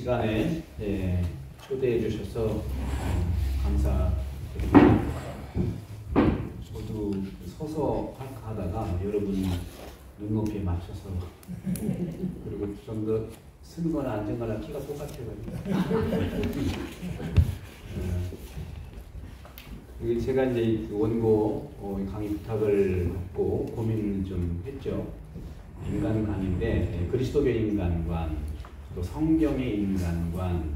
시간에 초대해 주셔서 감사드립니다. 저도 서서 하다가 여러분 눈높이에 맞춰서 그리고 좀 더 쓰거나 앉거나 키가 똑같아요. 제가 이제 원고 강의 부탁을 받고 고민을 좀 했죠. 인간 강의인데 그리스도교의 인간관, 또 성경의 인간관,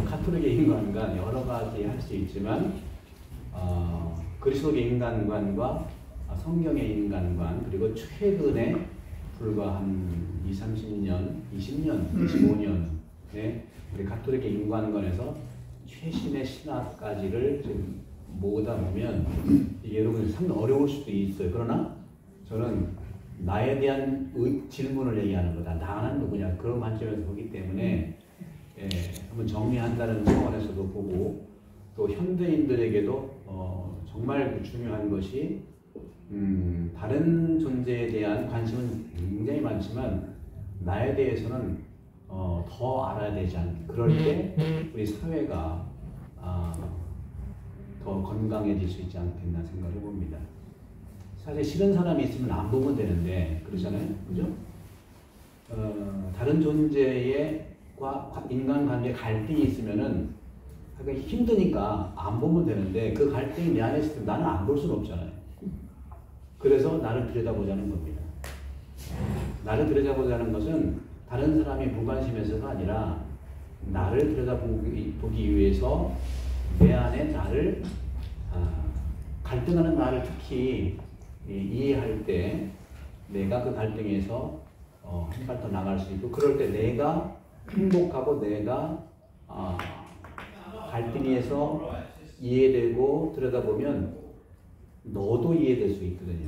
카톨릭의 인간관 여러 가지 할 수 있지만 그리스도교의 인간관과 성경의 인간관, 그리고 최근에 불과 한 20, 30년, 20년, 25년에 우리 가톨릭의 인간관에서 최신의 신학까지를 지금 모으다 보면 이게 여러분 상당히 어려울 수도 있어요. 그러나 저는 나에 대한 질문을 얘기하는 거다. 나는 누구냐, 그런 관점에서 보기 때문에 한번 정리한다는 차원에서도 보고, 또 현대인들에게도 정말 중요한 것이 다른 존재에 대한 관심은 굉장히 많지만 나에 대해서는 더 알아야 되지 않을까. 그럴 때 우리 사회가 더 건강해질 수 있지 않겠나 생각을 해봅니다. 사실 싫은 사람이 있으면 안 보면 되는데 그러잖아요, 그죠? 다른 존재와 인간관계에 갈등이 있으면은 힘드니까 안 보면 되는데 그 갈등이 내 안에 있을 때 나는 안 볼 수는 없잖아요. 그래서 나를 들여다보자는 겁니다. 나를 들여다보자는 것은 다른 사람이 무관심해서가 아니라 나를 들여다보기 위해서 내 안에 나를 갈등하는 나를 특히 이해할 때 내가 그 갈등에서 한 발 더 나갈 수 있고, 그럴 때 내가 행복하고 내가 갈등에서 이해되고 들여다보면 너도 이해될 수 있거든요.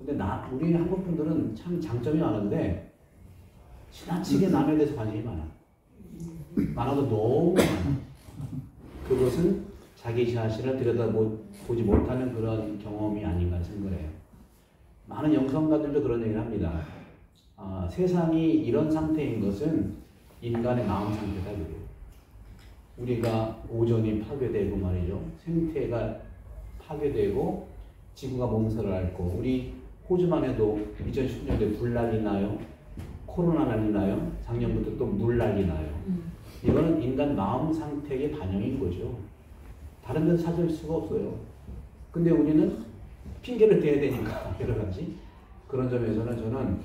근데 우리 한국 분들은 참 장점이 많은데 지나치게 남에 대해서 관심이 많아도 너무 많아. 그것은 자기 자신을 들여다보지 못하는 그런 경험이 아닌가 생각을 해요. 많은 영성가들도 그런 얘기를 합니다. 세상이 이런 상태인 것은 인간의 마음 상태다 그래요. 우리가 오존이 파괴되고 말이죠. 생태가 파괴되고 지구가 몸살을 앓고, 우리 호주만 해도 2010년도에 불 난리 나요. 코로나 난리 나요. 작년부터 또 물 난리 나요. 이거는 인간 마음 상태의 반영인 거죠. 다른 데서 찾을 수가 없어요. 근데 우리는 핑계를 대야 되니까 여러 가지. 그런 점에서는 저는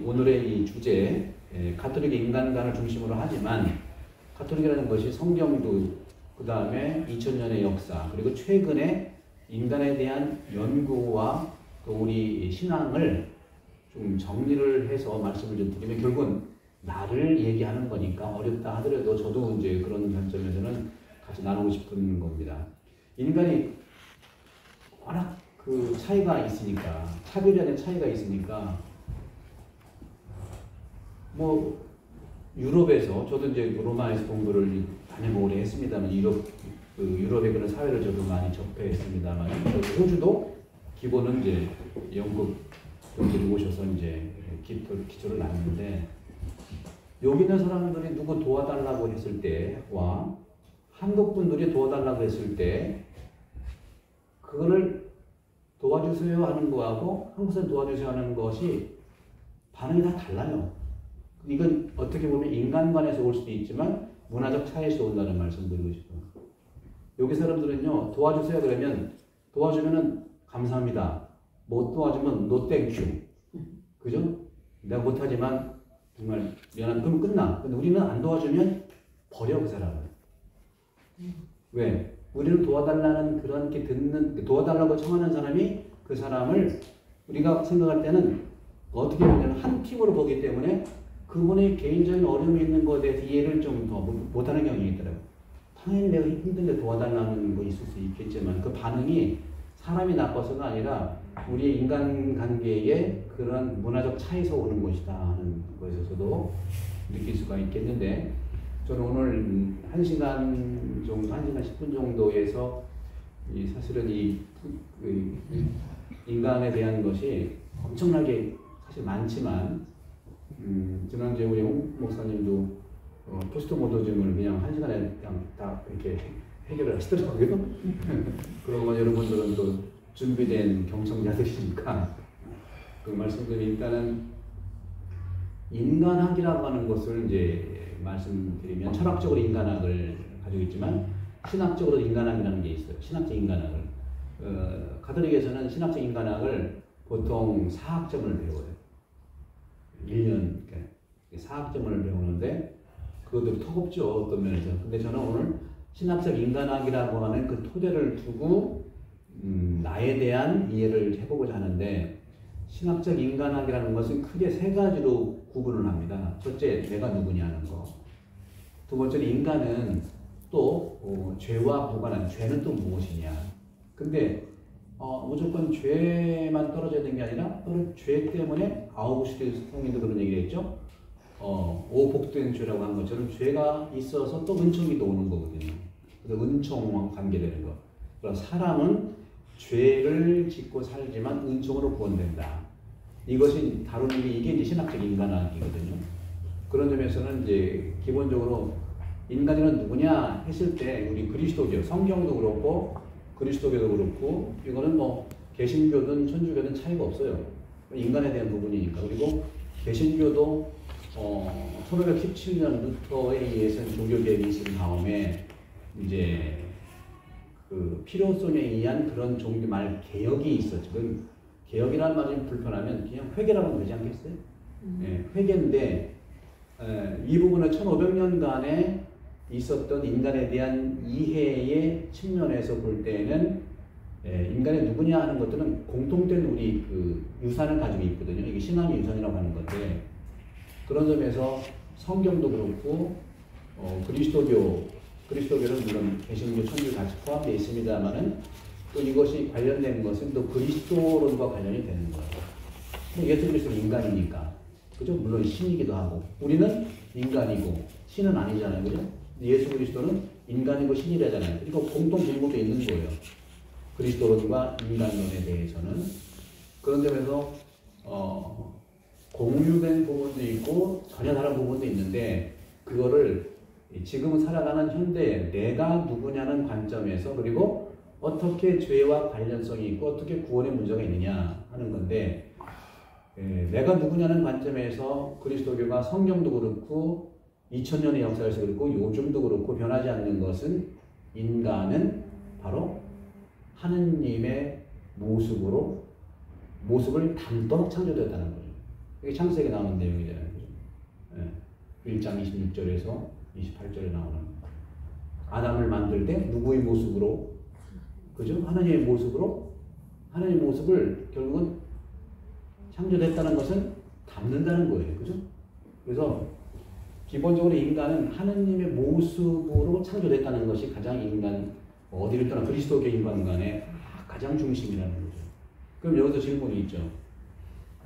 오늘의 이 주제, 가톨릭의 인간관을 중심으로 하지만 가톨릭이라는 것이 성경도, 그 다음에 2000년의 역사, 그리고 최근에 인간에 대한 연구와 또 우리 신앙을 좀 정리를 해서 말씀을 좀 드리면 결국은 나를 얘기하는 거니까 어렵다 하더라도 저도 이제 그런 관점에서는 같이 나누고 싶은 겁니다. 인간이 워낙 그 차이가 있으니까, 차별화된 차이가 있으니까, 뭐 유럽에서, 저도 이제 로마에서 공부를 다녀보고 오래 했습니다만 유럽의 그런 사회를 저도 많이 접해했습니다만, 호주도 기본은 이제 영국 분들이 오셔서 이제 기초를 놨는데, 여기 있는 사람들이 누구 도와달라고 했을 때와 한국 분들이 도와달라고 했을 때 그거를 도와주세요 하는 거하고 한국 사람 도와주세요 하는 것이 반응이 다 달라요. 이건 어떻게 보면 인간관에서 올 수도 있지만 문화적 차이에서 온다는 말씀 드리고 싶어요. 여기 사람들은요, 도와주세요 그러면 도와주면은 감사합니다. 못 도와주면 no thank you. 그죠? 내가 못하지만 정말 미안한, 그럼 끝나. 근데 우리는 안 도와주면 버려, 그 사람을. 왜? 우리는 도와달라는 그런 게 도와달라고 청하는 사람이 그 사람을 우리가 생각할 때는 어떻게 보면 한 팀으로 보기 때문에 그분의 개인적인 어려움이 있는 것에 대해서 이해를 좀 더 못하는 경향이 있더라고요. 당연히 내가 힘든데 도와달라는 거 있을 수 있겠지만 그 반응이 사람이 나빠서가 아니라 우리의 인간관계에 그런 문화적 차이에서 오는 것이다 하는 것에서도 느낄 수가 있겠는데, 저는 오늘 1시간 정도, 1시간 10분 정도에서 사실은 이 인간에 대한 것이 엄청나게 사실 많지만, 지난주에 우리 홍 목사님도 포스트모더즘을 그냥 한 시간에 그냥 다 이렇게 해결을 하시더라고요. 그러고 여러분들은 또 준비된 경청자들이니까 그 말씀드리면 일단은 인간학이라고 하는 것을 이제 말씀드리면 철학적으로 인간학을 가지고 있지만 신학적으로 인간학이라는 게 있어요. 신학적 인간학을. 가톨릭에서는 신학적 인간학을 보통 4학점을 배워요. 1년, 그러니까 4학점을 배우는데 그것도 턱없죠, 어떤 면에서. 근데 저는 오늘 신학적 인간학이라고 하는 그 토대를 두고 나에 대한 이해를 해보고자 하는데 신학적 인간학이라는 것은 크게 세 가지로 구분을 합니다. 첫째, 내가 누구냐는 거. 두 번째는 인간은 또 죄와 무관한 죄는 또 무엇이냐. 근데 무조건 죄만 떨어져야 되는 게 아니라 또는 죄 때문에 아우구스티누스 성인도 그런 얘기를 했죠. 오복된 죄라고 한 것처럼 죄가 있어서 또 은총이 또 오는 거거든요. 그래서 은총과 관계되는 거. 그래서 사람은 죄를 짓고 살지만 은총으로 구원된다. 이것이 다루는 게 이게 이제 신학적 인간학이거든요. 그런 점에서는 이제 기본적으로 인간이란 누구냐 했을 때 우리 그리스도교, 성경도 그렇고 그리스도교도 그렇고 이거는 뭐 개신교든 천주교든 차이가 없어요. 인간에 대한 부분이니까. 그리고 개신교도 1517년 루터에 의해서 종교개혁이 있은 다음에 이제 그 필요성에 의한 그런 종교말 개혁이 있었죠. 개혁이라는 말이 불편하면 그냥 회개라고 하면 되지 않겠어요? 네, 회개인데 이 부분은 1500년간에 있었던 인간에 대한 이해의 측면에서 볼 때는 인간이 누구냐 하는 것들은 공통된 우리 그 유산을 가지고 있거든요. 이게 신앙의 유산이라고 하는 건데 그런 점에서 성경도 그렇고 그리스도교는 물론 개신교, 천주교 같이 포함되어 있습니다만은 또 이것이 관련된 것은 또 그리스도론과 관련이 되는 거예요. 예수 그리스도는 인간이니까 그죠? 물론 신이기도 하고 우리는 인간이고 신은 아니잖아요, 그죠? 예수 그리스도는 인간이고 신이라잖아요. 그리고 공통 분모도 있는 거예요. 그리스도론과 인간론에 대해서는 그런 점에서 공유된 부분도 있고 전혀 다른 부분도 있는데 그거를 지금 살아가는 현대에 내가 누구냐는 관점에서 그리고 어떻게 죄와 관련성이 있고 어떻게 구원의 문제가 있느냐 하는 건데 내가 누구냐는 관점에서 그리스도교가 성경도 그렇고 2000년의 역사에서 그렇고 요즘도 그렇고 변하지 않는 것은 인간은 바로 하느님의 모습을 담도록 창조되었다는 거죠. 이게 창세기에 나오는 내용이잖아요. 그죠? 1장 26절에서 28절에 나오는 아담을 만들 때 누구의 모습으로? 그죠? 하나님의 모습으로 하나님의 모습을 결국은 창조됐다는 것은 담는다는 거예요. 그죠? 그래서 기본적으로 인간은 하나님의 모습으로 창조됐다는 것이 가장 인간 어디를 떠나 그리스도교 인간관의 가장 중심이라는 거죠. 그럼 여기서 질문이 있죠.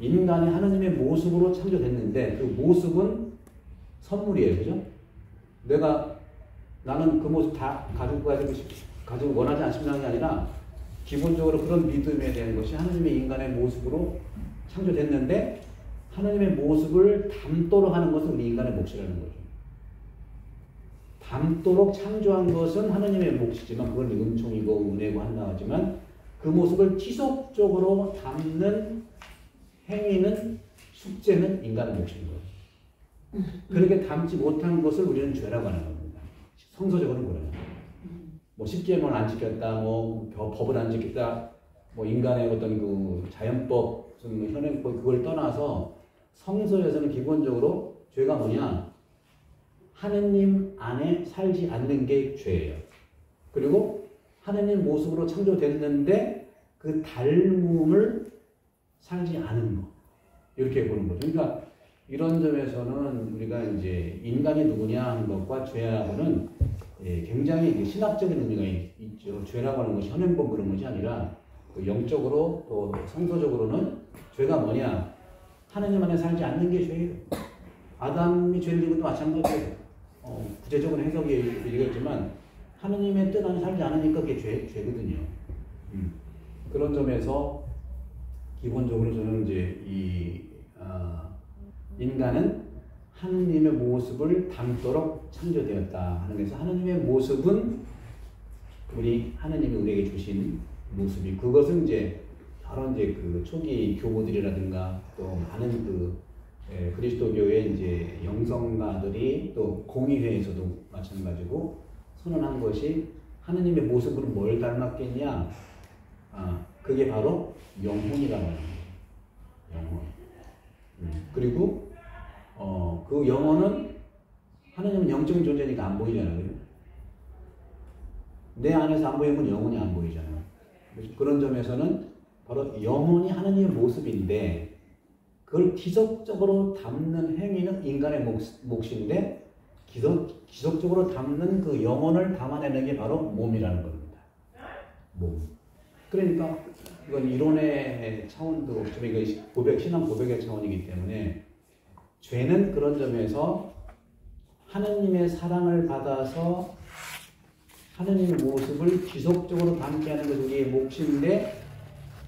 인간이 하나님의 모습으로 창조됐는데 그 모습은 선물이에요. 그죠? 나는 그 모습 다 가지고 원하지 않습니다는 게 아니라 기본적으로 그런 믿음에 대한 것이 하나님의 인간의 모습으로 창조됐는데 하나님의 모습을 담도록 하는 것은 우리 인간의 몫이라는 거죠. 담도록 창조한 것은 하나님의 몫이지만 그건 은총이고 은혜고 한다 하지만 그 모습을 지속적으로 담는 행위는 숙제는 인간의 몫인 거예요. 그렇게 담지 못한 것을 우리는 죄라고 하는 겁니다. 성서적으로는 그래요. 뭐 10계명을 안 지켰다, 뭐 법을 안 지켰다, 뭐 인간의 어떤 그 자연법, 현행법 그걸 떠나서 성서에서는 기본적으로 죄가 뭐냐? 하느님 안에 살지 않는 게 죄예요. 그리고 하느님 모습으로 창조됐는데 그 닮음을 살지 않은 것. 이렇게 보는 거죠. 그러니까 이런 점에서는 우리가 이제 인간이 누구냐 하는 것과 죄하고는 굉장히 신학적인 의미가 있죠. 죄라고 하는 것이 현행법 그런 것이 아니라 영적으로 또 성서적으로는 죄가 뭐냐? 하느님 안에 살지 않는 게 죄예요. 아담이 죄를 지은 것도 마찬가지예요. 구체적으로 해석이 얘기했지만 하느님의 뜻 안에 살지 않으니까 그게 죄거든요. 그런 점에서 기본적으로 저는 이제 인간은 하느님의 모습을 담도록 창조되었다 하는 것에서 하느님의 모습은 우리 하느님이 우리에게 주신 모습이 그것은 이제 여러 이제 그 초기 교우들이라든가 또 많은 그 그리스도교의 이제 영성가들이 또 공의회에서도 마찬가지고 선언한 것이 하느님의 모습으로 뭘 닮았겠냐? 그게 바로 영혼이라고 하는 거예요. 영혼. 그리고 그 영혼은 하느님은 영적인 존재니까 안 보이잖아요. 내 안에서 안 보이면 영혼이 안 보이잖아요. 그런 점에서는 바로 영혼이 하느님의 모습인데 그걸 기적적으로 담는 행위는 인간의 몫인데 기적적으로 담는 그 영혼을 담아내는 게 바로 몸이라는 겁니다. 몸. 그러니까 이건 이론의 차원도 없지만 이거 신앙 고백의 차원이기 때문에 죄는 그런 점에서 하느님의 사랑을 받아서 하느님의 모습을 지속적으로 담게 하는 것이 우리의 몫인데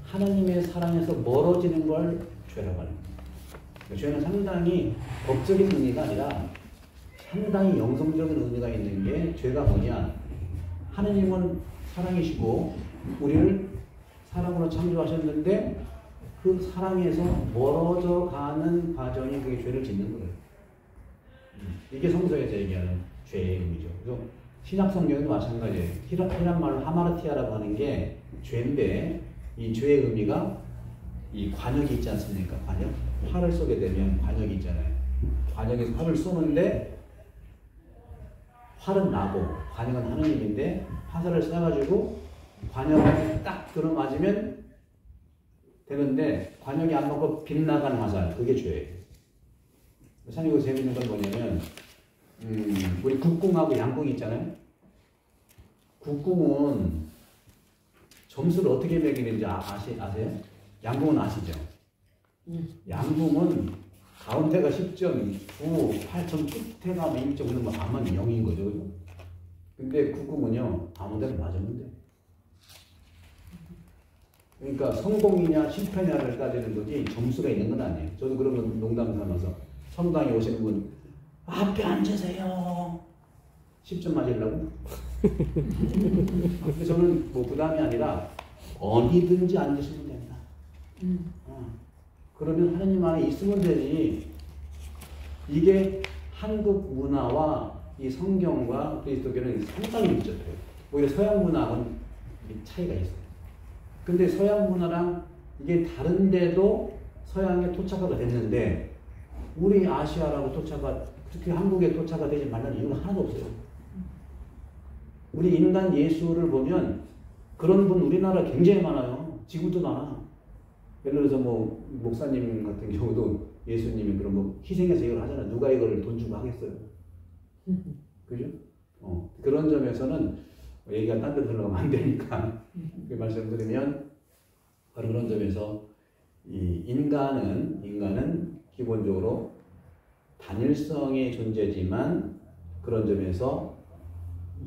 하느님의 사랑에서 멀어지는 걸 죄라고 하는 거예요. 죄는 상당히 법적인 의미가 아니라 상당히 영성적인 의미가 있는 게 죄가 뭐냐? 하느님은 사랑이시고 우리를 사랑으로 창조하셨는데 그 사랑에서 멀어져 가는 과정이 그게 죄를 짓는 거예요. 이게 성서에서 얘기하는 죄의 의미죠. 그래서 신약 성경도 마찬가지예요. 히랍 말로 하마르티아라고 하는 게 죄인데 이 죄의 의미가 이 관역이 있지 않습니까? 관역? 활을 쏘게 되면 관역이 있잖아요. 관역에서 활을 쏘는데 활은 나고 관역은 하느님인데 화살을 쏴가지고 관역에 딱 들어맞으면 되는데 관역이 안 맞고 빗나가는 화살 그게 죄예요. 참 이거 재밌는 건 뭐냐면 우리 국궁하고 양궁이 있잖아요. 국궁은 점수를 어떻게 매기는지 아세요? 양궁은 아시죠? 양궁은 가운데가 10점, 9, 8점, 끝에가 1점, 그러면 아마 0인 거죠. 그죠? 근데 국궁은요, 아무 데나 맞으면 돼. 그러니까 성공이냐 실패냐를 따지는 거지 점수가 있는 건 아니에요. 저도 그런 건 농담 삼아서 성당에 오시는 분 앞에 앉으세요. 10점 맞으려고? 근데 저는 뭐 부담이 아니라 어디든지 앉으시면 됩니다. 그러면 하느님 안에 있으면 되지. 이게 한국 문화와 이 성경과 그리스도교는 상당히 밀접해요. 오히려 서양 문화하고는 차이가 있어요. 근데 서양 문화랑 이게 다른데도 서양에 토착화가 됐는데 우리 아시아라고 특히 한국에 토착화 되지 말라는 이유가 하나도 없어요. 우리 인간 예수를 보면 그런 분 우리나라 굉장히 많아요. 지금도 많아. 예를 들어서 뭐 목사님 같은 경우도 예수님이 그런 뭐 희생해서 이걸 하잖아. 누가 이걸 돈 주고 하겠어요. 그죠? 그런 점에서는 얘기가 딴 데로 흘러가면 안 되니까 그 말씀드리면 바로 그런 점에서 이 인간은 기본적으로 단일성의 존재지만 그런 점에서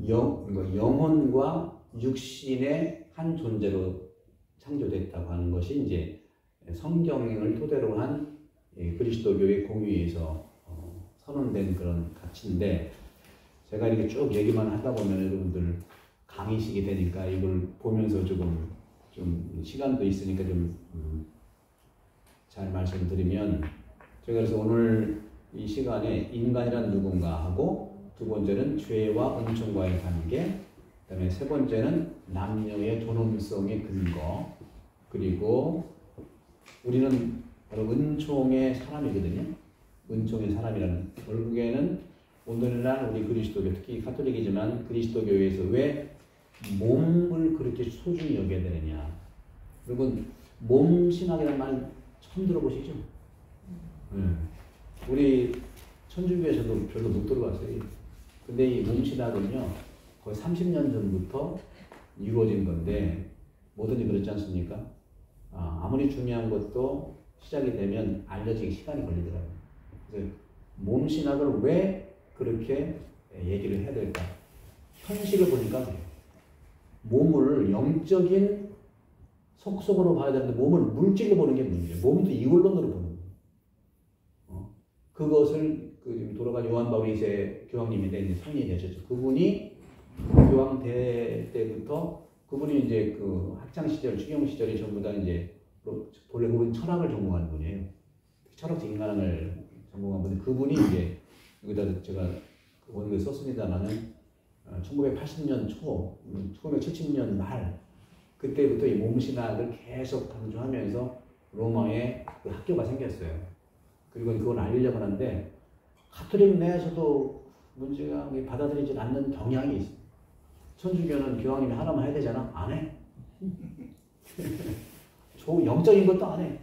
영혼과 육신의 한 존재로 창조됐다고 하는 것이 이제 성경을 토대로 한 그리스도교의 공의에서 선언된 그런 가치인데 제가 이렇게 쭉 얘기만 하다 보면 여러분들 강의식이 되니까 이걸 보면서 좀 시간도 있으니까 좀 잘 말씀드리면 제가 그래서 오늘 이 시간에 인간이란 누군가 하고 두 번째는 죄와 은총과의 관계, 그다음에 세 번째는 남녀의 존엄성의 근거, 그리고 우리는 바로 은총의 사람이거든요. 은총의 사람이라는 결국에는 오늘날 우리 그리스도교, 특히 가톨릭이지만 그리스도교에서 왜 몸을 그렇게 소중히 여겨야 되느냐. 여러분 몸 신학이라는 말 처음 들어보시죠? 우리 천주교에서도 별로 못 들어봤어요. 근데 이 몸 신학은요 거의 30년 전부터 이루어진 건데 뭐든지 그렇지 않습니까? 아무리 중요한 것도 시작이 되면 알려지기 시간이 걸리더라고요. 그래서 몸 신학을 왜 그렇게 얘기를 해야 될까? 현실을 보니까 그래요. 몸을 영적인 속속으로 봐야 되는데 몸을 물질로 보는 게 문제예요. 몸도 이원론으로 보는 거예요. 그것을 그 지금 돌아가신 요한 바울 2세 교황님인데 이제 성인이 되셨죠. 그분이 교황 때부터 그분이 이제 그 학창 시절, 추경 시절이 전부 다 이제 본래 그분 철학을 전공한 분이에요. 철학적 인간을 전공한 분이 그분이 이제 여기다 제가 원고에 썼습니다만은 1980년 초, 1970년 말 그때부터 이 몸신학을 계속 강조하면서 로마에 그 학교가 생겼어요. 그리고 그걸 알리려고 하는데 가톨릭 내에서도 문제가 받아들이지 않는 경향이 있어요. 천주교는 교황님이 하나만 해야 되잖아. 안 해. 영적인 것도 안 해.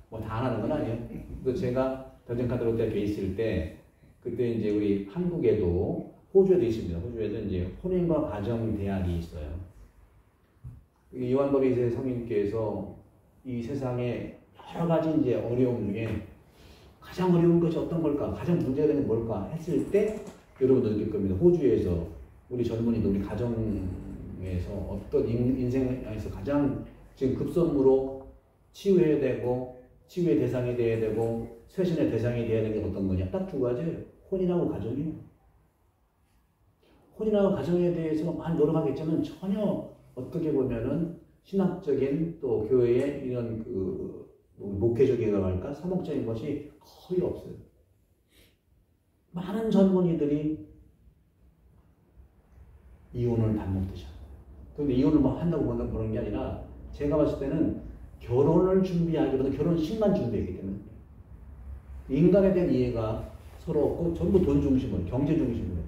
뭐 다 안 하는 건 아니에요. 그래서 제가 변증카톨릭 대학교에 있을 때 그때 이제 우리 한국에도 호주에도 있습니다. 호주에도 이제 혼인과 가정 대학이 있어요. 요한 바울 2세 성인께서 이 세상에 여러 가지 이제 어려움 중에 가장 어려운 것이 어떤 걸까? 가장 문제가 되는 게 뭘까? 했을 때 여러분도 느낄 겁니다. 호주에서 우리 젊은이들, 우리 가정에서 어떤 인생에서 가장 지금 급선무로 치유해야 되고 치유의 대상이 돼야 되고 쇄신의 대상이 돼야 되는 게 어떤 거냐? 딱 두 가지예요. 혼인하고 가정이에요. 혼인하고 가정에 대해서 많이 노력하겠지만 전혀 어떻게 보면은 신학적인 또 교회의 이런 그 목회적이라고 할까? 사목적인 것이 거의 없어요. 많은 젊은이들이 이혼을 밥 먹듯이 합니다. 그런데 이혼을 뭐 한다고 보는 게 아니라 제가 봤을 때는 결혼을 준비하기보다 결혼식만 준비했기 때문에 인간에 대한 이해가 서로 없고 전부 돈 중심으로, 경제 중심으로.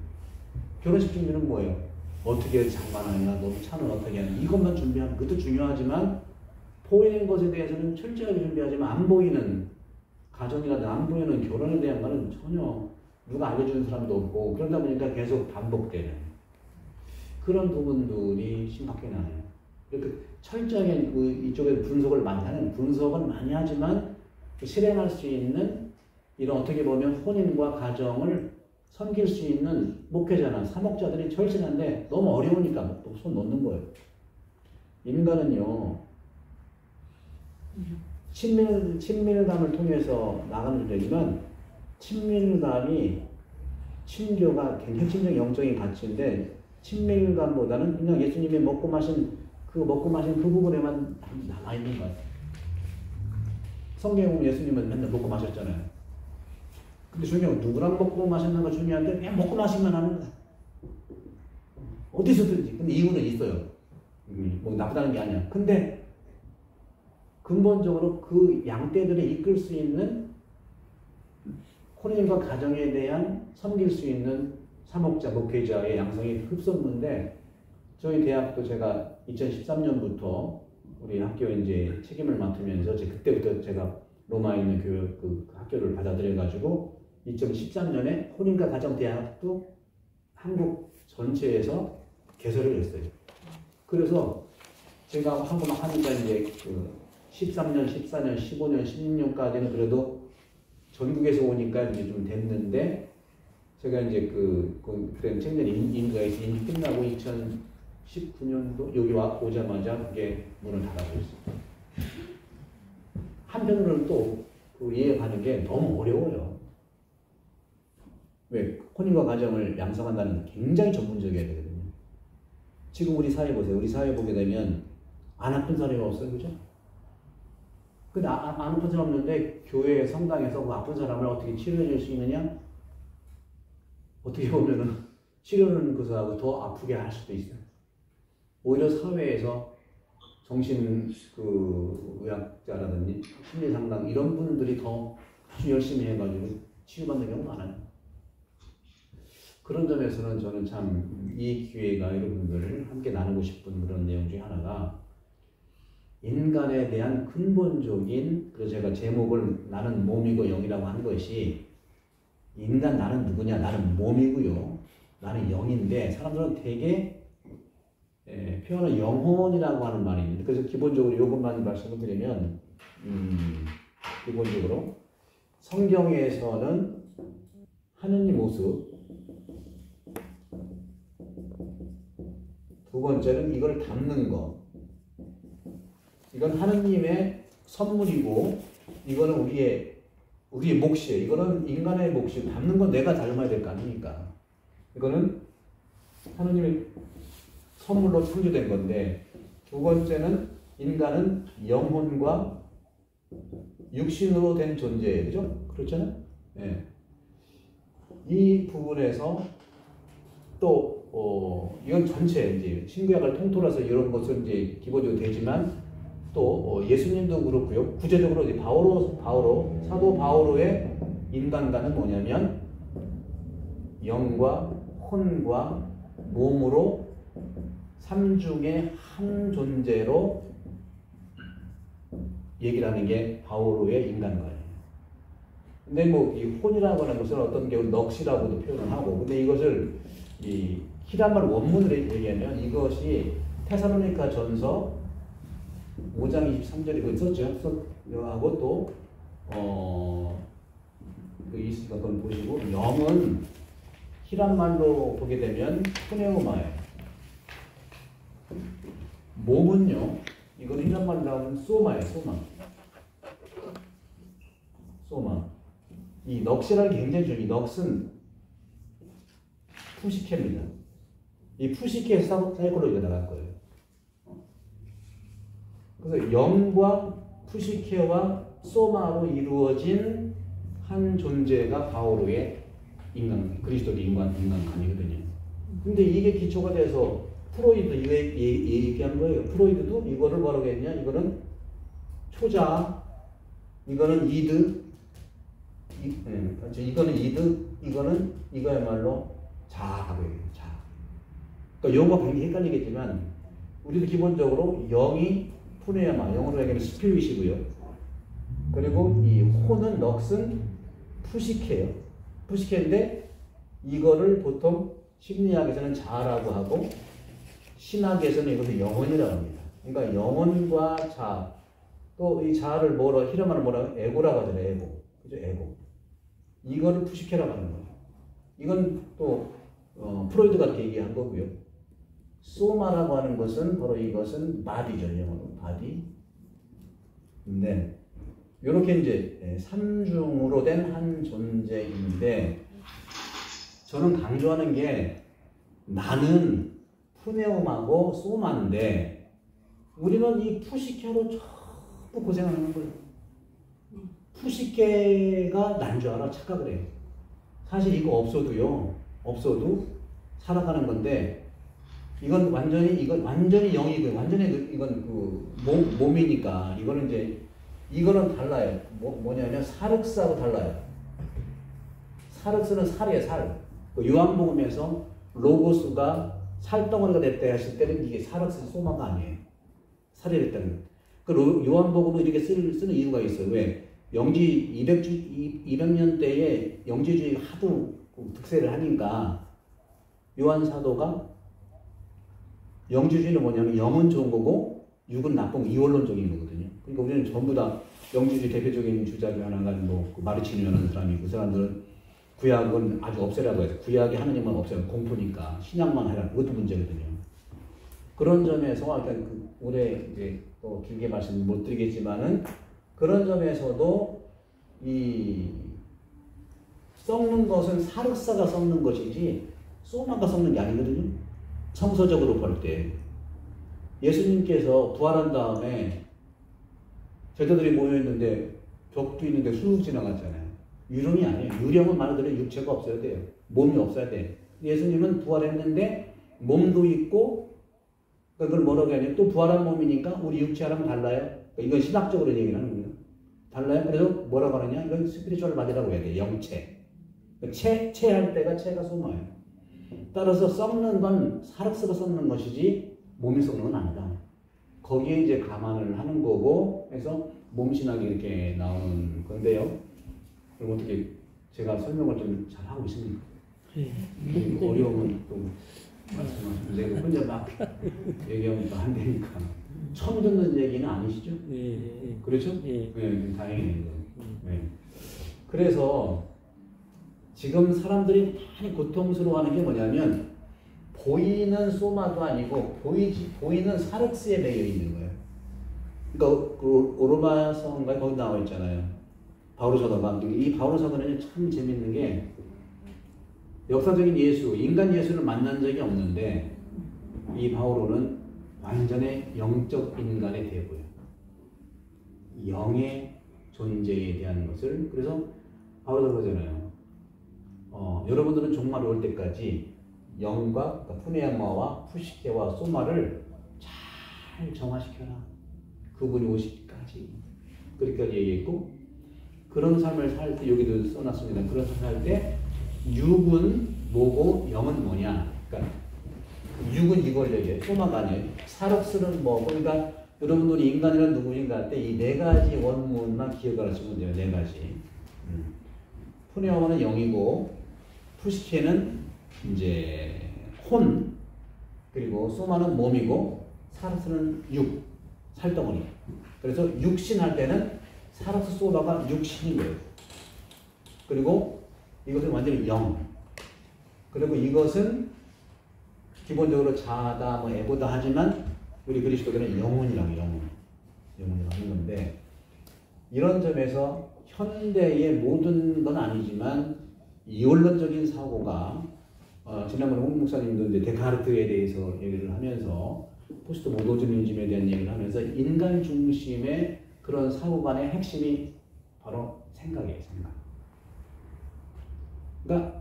결혼식 준비는 뭐예요? 어떻게 장만하냐, 너 차는 어떻게 하냐, 이것만 준비하면 그것도 중요하지만 보이는 것에 대해서는 철저하게 준비하지만 안 보이는 가정이라든지 안 보이는 결혼에 대한 거는 전혀 누가 알려주는 사람도 없고 그러다 보니까 계속 반복되는 그런 부분들이 심각하게 나네요. 이렇게 철저하게 이쪽에 분석을 많이 하지만 실행할 수 있는 이런 어떻게 보면 혼인과 가정을 섬길 수 있는 목회자나 사목자들이 절실한데 너무 어려우니까 또 손 놓는 거예요. 인간은요, 친밀감을 통해서 나가는 존재지만 친밀감이 친교가 굉장히 핵심적 영적인 가치인데 친밀감보다는 그냥 예수님이 먹고 마신 그 부분에만 남아있는 것 같아요. 성경에 보면 예수님은 맨날 먹고 마셨잖아요. 근데 중요한 건 누구랑 먹고 마셨는가 중요한데 그냥 먹고 마시면 하는 거야. 어디서든지. 근데 이유는 있어요. 뭐 나쁘다는 게 아니야. 근데 근본적으로 그 양떼들을 이끌 수 있는 혼인과 가정에 대한 섬길 수 있는 사목자, 목회자의 양성이 흡수했는데 저희 대학도 제가 2013년부터 우리 학교 이제 책임을 맡으면서 그때부터 제가 로마에 있는 교육 그 학교를 받아들여가지고 2013년에 혼인과 가정 대학도 한국 전체에서 개설을 했어요. 그래서 제가 하고 막 하니까 이제 그 13년, 14년, 15년, 16년까지는 그래도 전국에서 오니까 이제 좀 됐는데 제가 이제 그래 청년 임가에서 이미 끝나고 2019년도 여기 오자마자 그게 문을 닫아버렸어요. 한편으로는 또 그 이해하는 게 너무 어려워요. 왜? 혼인과 가정을 양성한다는 게 굉장히 전문적이어야 되거든요. 지금 우리 사회 보세요. 우리 사회 보게 되면 안 아픈 사람이 없어요. 그죠? 근데 안 아픈 사람 없는데 교회 성당에서 그 아픈 사람을 어떻게 치료해 줄 수 있느냐? 어떻게 보면은 치료는 그 사람을 더 아프게 할 수도 있어요. 오히려 사회에서 정신 의학자라든지 심리 상담 이런 분들이 더 아주 열심히 해가지고 치유받는 경우가 많아요. 그런 점에서는 저는 참 이 기회가 여러분들을 함께 나누고 싶은 그런 내용 중에 하나가 인간에 대한 근본적인, 그래서 제가 제목을 나는 몸이고 영이라고 한 것이 인간 나는 누구냐? 나는 몸이고요. 나는 영인데 사람들은 되게 표현을 영혼이라고 하는 말입니다. 그래서 기본적으로 이것만 말씀을 드리면 기본적으로 성경에서는 하느님 모습, 두 번째는 이걸 담는 것. 이건 하느님의 선물이고 이거는 우리의 우리의 몫이에요. 이거는 인간의 몫이고 닮는 건 내가 닮아야 될 거 아닙니까? 이거는 하느님의 선물로 창조된 건데, 두 번째는 인간은 영혼과 육신으로 된 존재예요. 그죠? 그렇잖아요? 네. 이 부분에서 또 이건 전체 이제 신구약을 통틀어서 이런 것은 이제 기본적으로 되지만 또 예수님도 그렇고요. 구체적으로 이제 사도 바오로의 인간관은 뭐냐면 영과 혼과 몸으로 삼중의 한 존재로 얘기를 하는 게 바오로의 인간관이에요. 근데 뭐 이 혼이라고 하는 것은 어떤 경우 넋이라고도 표현을 하고, 근데 이것을 이 히라말 원문으로 얘기하면 이것이 테살로니가 전서 5장 23절에 그 썼죠. 하고 또 그 있으니까 그건 보시고, 영은 히란말로 보게 되면 푸네오마예요. 몸은요, 이건 히란말로 나오면 소마예요. 소마. 이 넋이라는 게 굉장히 중요해요. 넋은 푸시케입니다. 이 푸시케에서 사이콜로지가 나갈 거예요. 그래서 영과 푸시케와 소마로 이루어진 한 존재가 바오로의 그리스도의 인간관이거든요. 근데 이게 기초가 돼서 프로이드 얘기한 거예요. 프로이드도 이거를 뭐라고 했냐? 이거는 초자, 이거는 이드, 이거는 이드, 이거야말로 자라고 해요. 자. 그러니까 영어가 굉장히 헷갈리겠지만, 우리도 기본적으로 영이 푸네야마, 영어로 얘기하면 스피릿이고요. 그리고 이 혼은 넋은 푸시케예요. 푸시케인데 이거를 보통 심리학에서는 자라고 하고 신학에서는 이것을 영혼이라고 합니다. 그러니까 영혼과 자, 또 이 자를 히라마를 에고라고 하잖아요. 에고. 그죠? 에고. 이거를 푸시케라고 하는 거예요. 이건 또 프로이드가 이렇게 얘기한 거고요. 소마라고 하는 것은 바로 이것은 바디죠. 영어로 바디. 네. 이렇게 이제 삼중으로 된 한 존재인데, 저는 강조하는 게 나는 푸네오마고 소마인데 우리는 이 푸시케로 전부 고생하는 거예요. 푸시케가 난 줄 알아 착각을 해요. 사실 이거 없어도 살아가는 건데, 이건 완전히 영이고, 완전히 이건 몸이니까, 이거는 달라요. 뭐냐면 사륵사로 달라요. 사륵스는 살이에요, 살. 요한복음에서 로고스가 살덩어리가 됐다 했을 때는 이게 사륵스 소마가 아니에요. 살이 됐다는. 요한복음은 이렇게 쓰는 이유가 있어요. 왜? 영지 200년대에 영지주의가 하도 득세를 하니까 요한 사도가 영지주의는 뭐냐면 영은 좋은 거고 육은 나쁜 거, 이원론적인 거거든요. 그러니까 우리는 전부 다 영지주의 대표적인 주자 중 하나가 마르치니라는 사람이, 그 사람들은 구약은 아주 없애라고 해서 구약이 하나님만 없애면 공포니까 신약만 해라. 그것도 문제거든요. 그런 점에서 올해 이제 또 길게 말씀 못 드리겠지만은, 그런 점에서도 이 썩는 것은 사륵사가 썩는 것이지 소마가 썩는 게 아니거든요. 성서적으로 볼 때 예수님께서 부활한 다음에 제자들이 모여있는데 벽도 있는데 쑥 지나갔잖아요. 유령이 아니에요. 유령은 말 그대로 육체가 없어야 돼요. 몸이 없어야 돼요. 예수님은 부활했는데 몸도 있고, 그걸 뭐라고 하냐면 또 부활한 몸이니까 우리 육체랑 달라요. 이건 신학적으로 얘기를 하는 겁니다. 달라요. 그래서 뭐라고 하느냐? 이건 스피리추얼 바디라고 해야 돼요. 영체. 체할 때가 체가 소마예요. 따라서 썩는 건 사륵스가 썩는 것이지 몸이 썩는 건 아니다. 거기에 이제 감안을 하는 거고, 해서 몸신학이 이렇게 나오는 건데요. 그럼 어떻게 제가 설명을 좀 잘 하고 있습니까? 어려우면 또 말씀하시면 되고, 혼자 막 얘기하면 또 안 되니까. 처음 듣는 얘기는 아니시죠? 그렇죠? 네, 다행이네요. 네. 그래서 지금 사람들이 많이 고통스러워하는 게 뭐냐면, 보이는 소마도 아니고 보이는 사륵스에 매여 있는 거예요. 그러니까 그 오르마성가 거기 나와 있잖아요. 바오로 사도가 이 바오로 사도는 참 재밌는 게 역사적인 예수, 인간 예수를 만난 적이 없는데 이 바오로는 완전히 영적 인간의 대부예요. 영의 존재에 대한 것을 그래서 바오로가 그러잖아요. 여러분들은 종말이 올 때까지 영과 그러니까 푸네아마와 푸시케와 소마를 잘 정화시켜라. 그분이 오시기까지 그렇게까지 얘기했고 그런 삶을 살 때 여기도 써놨습니다. 그런 삶을 살 때 육은 뭐고 영은 뭐냐. 그러니까 육은 이걸 얘기해요. 소마가 아니에요. 사력스는 뭐고 그러니까 여러분들이 인간이란 누구인가 할 때 이 네 가지 원문만 기억을 하시면 돼요. 네 가지. 푸네아마는 영이고 푸시케는 이제 혼 그리고 소마는 몸이고 사르스는 육 살덩어리. 그래서 육신 할 때는 사르스 소마가 육신인 거예요. 그리고 이것은 완전히 영. 그리고 이것은 기본적으로 자다 뭐 에보다 하지만 우리 그리스도교는 영혼이라고 영혼이라고 하는 건데 이런 점에서 현대의 모든 건 아니지만 이원론적인 사고가 지난번에 홍 목사님도 이제 데카르트에 대해서 얘기를 하면서 포스트 모더니즘에 대한 얘기를 하면서 인간 중심의 그런 사고관의 핵심이 바로 생각이에요. 생각. 그러니까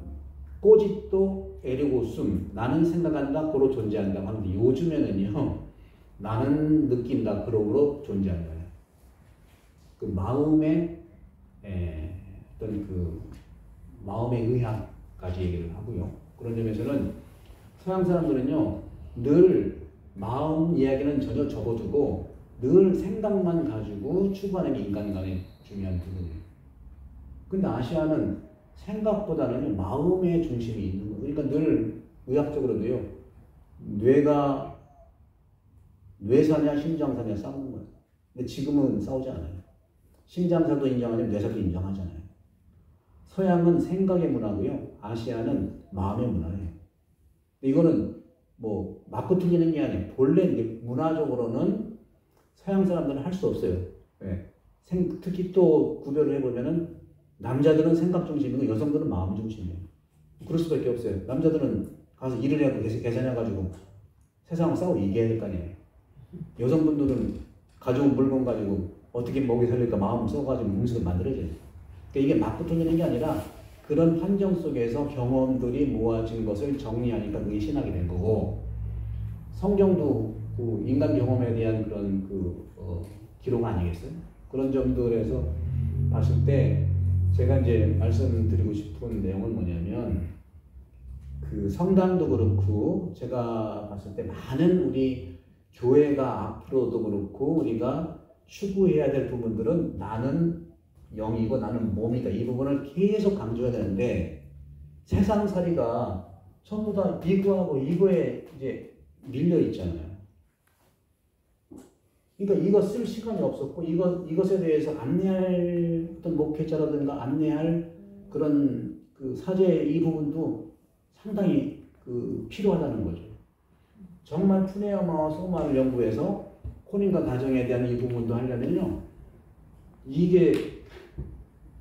꼬짓도 에리고 숨 나는 생각한다 고로 존재한다 하는데 요즘에는요 나는 느낀다 그러고 존재한다. 그 마음의 어떤 그 마음의 의학까지 얘기를 하고요. 그런 점에서는 서양 사람들은요 늘 마음 이야기는 전혀 접어두고 늘 생각만 가지고 추구하는 인간관의 중요한 부분이에요. 근데 아시아는 생각보다는 마음의 중심이 있는 거예요. 그러니까 늘 의학적으로도요 뇌사냐 심장사냐 싸우는 거예요. 근데 지금은 싸우지 않아요. 심장사도 인정하지만 뇌사도 인정하잖아요. 서양은 생각의 문화고요. 아시아는 마음의 문화예요. 이거는 뭐 맞고 틀리는 게 아니에요. 본래 문화적으로는 서양 사람들은 할 수 없어요. 네. 특히 또 구별을 해보면은 남자들은 생각 중심이고 여성들은 마음 중심이에요. 그럴 수밖에 없어요. 남자들은 가서 일을 해고 계산해가지고 세상을 싸우고 이겨야 될 거 아니에요. 여성분들은 가져온 물건 가지고 어떻게 먹이 살릴까 마음 써가지고 음식을 만들어줘요. 그러니까 이게 맞고 틀리는 게 아니라 그런 환경 속에서 경험들이 모아진 것을 정리하니까 그게 신학이 된 거고 성경도 그 인간 경험에 대한 그런 기록 아니겠어요? 그런 점들에서 봤을 때 제가 이제 말씀드리고 싶은 내용은 뭐냐면 그 성당도 그렇고 제가 봤을 때 많은 우리 교회가 앞으로도 그렇고 우리가 추구해야 될 부분들은 나는 영이고 나는 몸이다. 이 부분을 계속 강조해야 되는데 세상살이가 전부 다 이거하고 이거에 이제 밀려 있잖아요. 그러니까 이거 쓸 시간이 없었고 이것에 대해서 안내할 어떤 목회자라든가 안내할 그런 그 사제 이 부분도 상당히 필요하다는 거죠. 정말 푸네아마와 소마를 연구해서 혼인과 가정에 대한 이 부분도 하려면요. 이게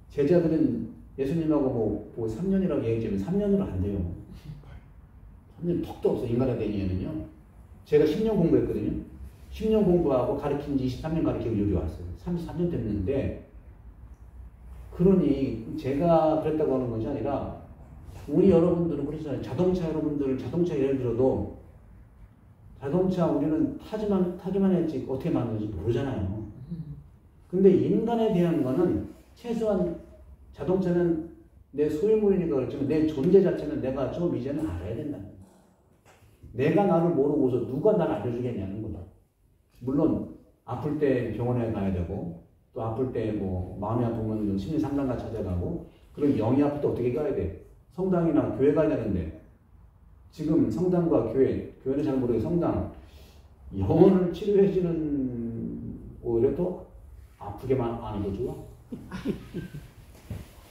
제자들은 예수님하고 뭐 3년이라고 얘기하면 3년으로 안 돼요. 3년 턱도 없어 인간의 대니에는요. 제가 10년 공부했거든요. 10년 공부하고 가르친 지 23년 가르치고 여기 왔어요. 33년 됐는데 그러니 제가 그랬다고 하는 것이 아니라 우리 여러분들은 그렇잖아요. 자동차 여러분들 자동차 예를 들어도 자동차 우리는 타기만 했지 어떻게 만드는지 모르잖아요. 근데 인간에 대한 거는 최소한 자동차는 내 소유물이니까 그렇지만 내 존재 자체는 내가 좀 이제는 알아야 된다. 내가 나를 모르고서 누가 나를 알려주겠냐는 거다. 물론 아플 때 병원에 가야 되고 또 아플 때 뭐 마음이 아프면 심리 상담가 찾아가고 그럼 영이 아플 때 어떻게 가야 돼? 성당이나 교회 가야 되는데 지금 성당과 교회는 잘 모르게 성당 영혼을 치료해주는 오히려 또 아프게만 안 해도 좋아.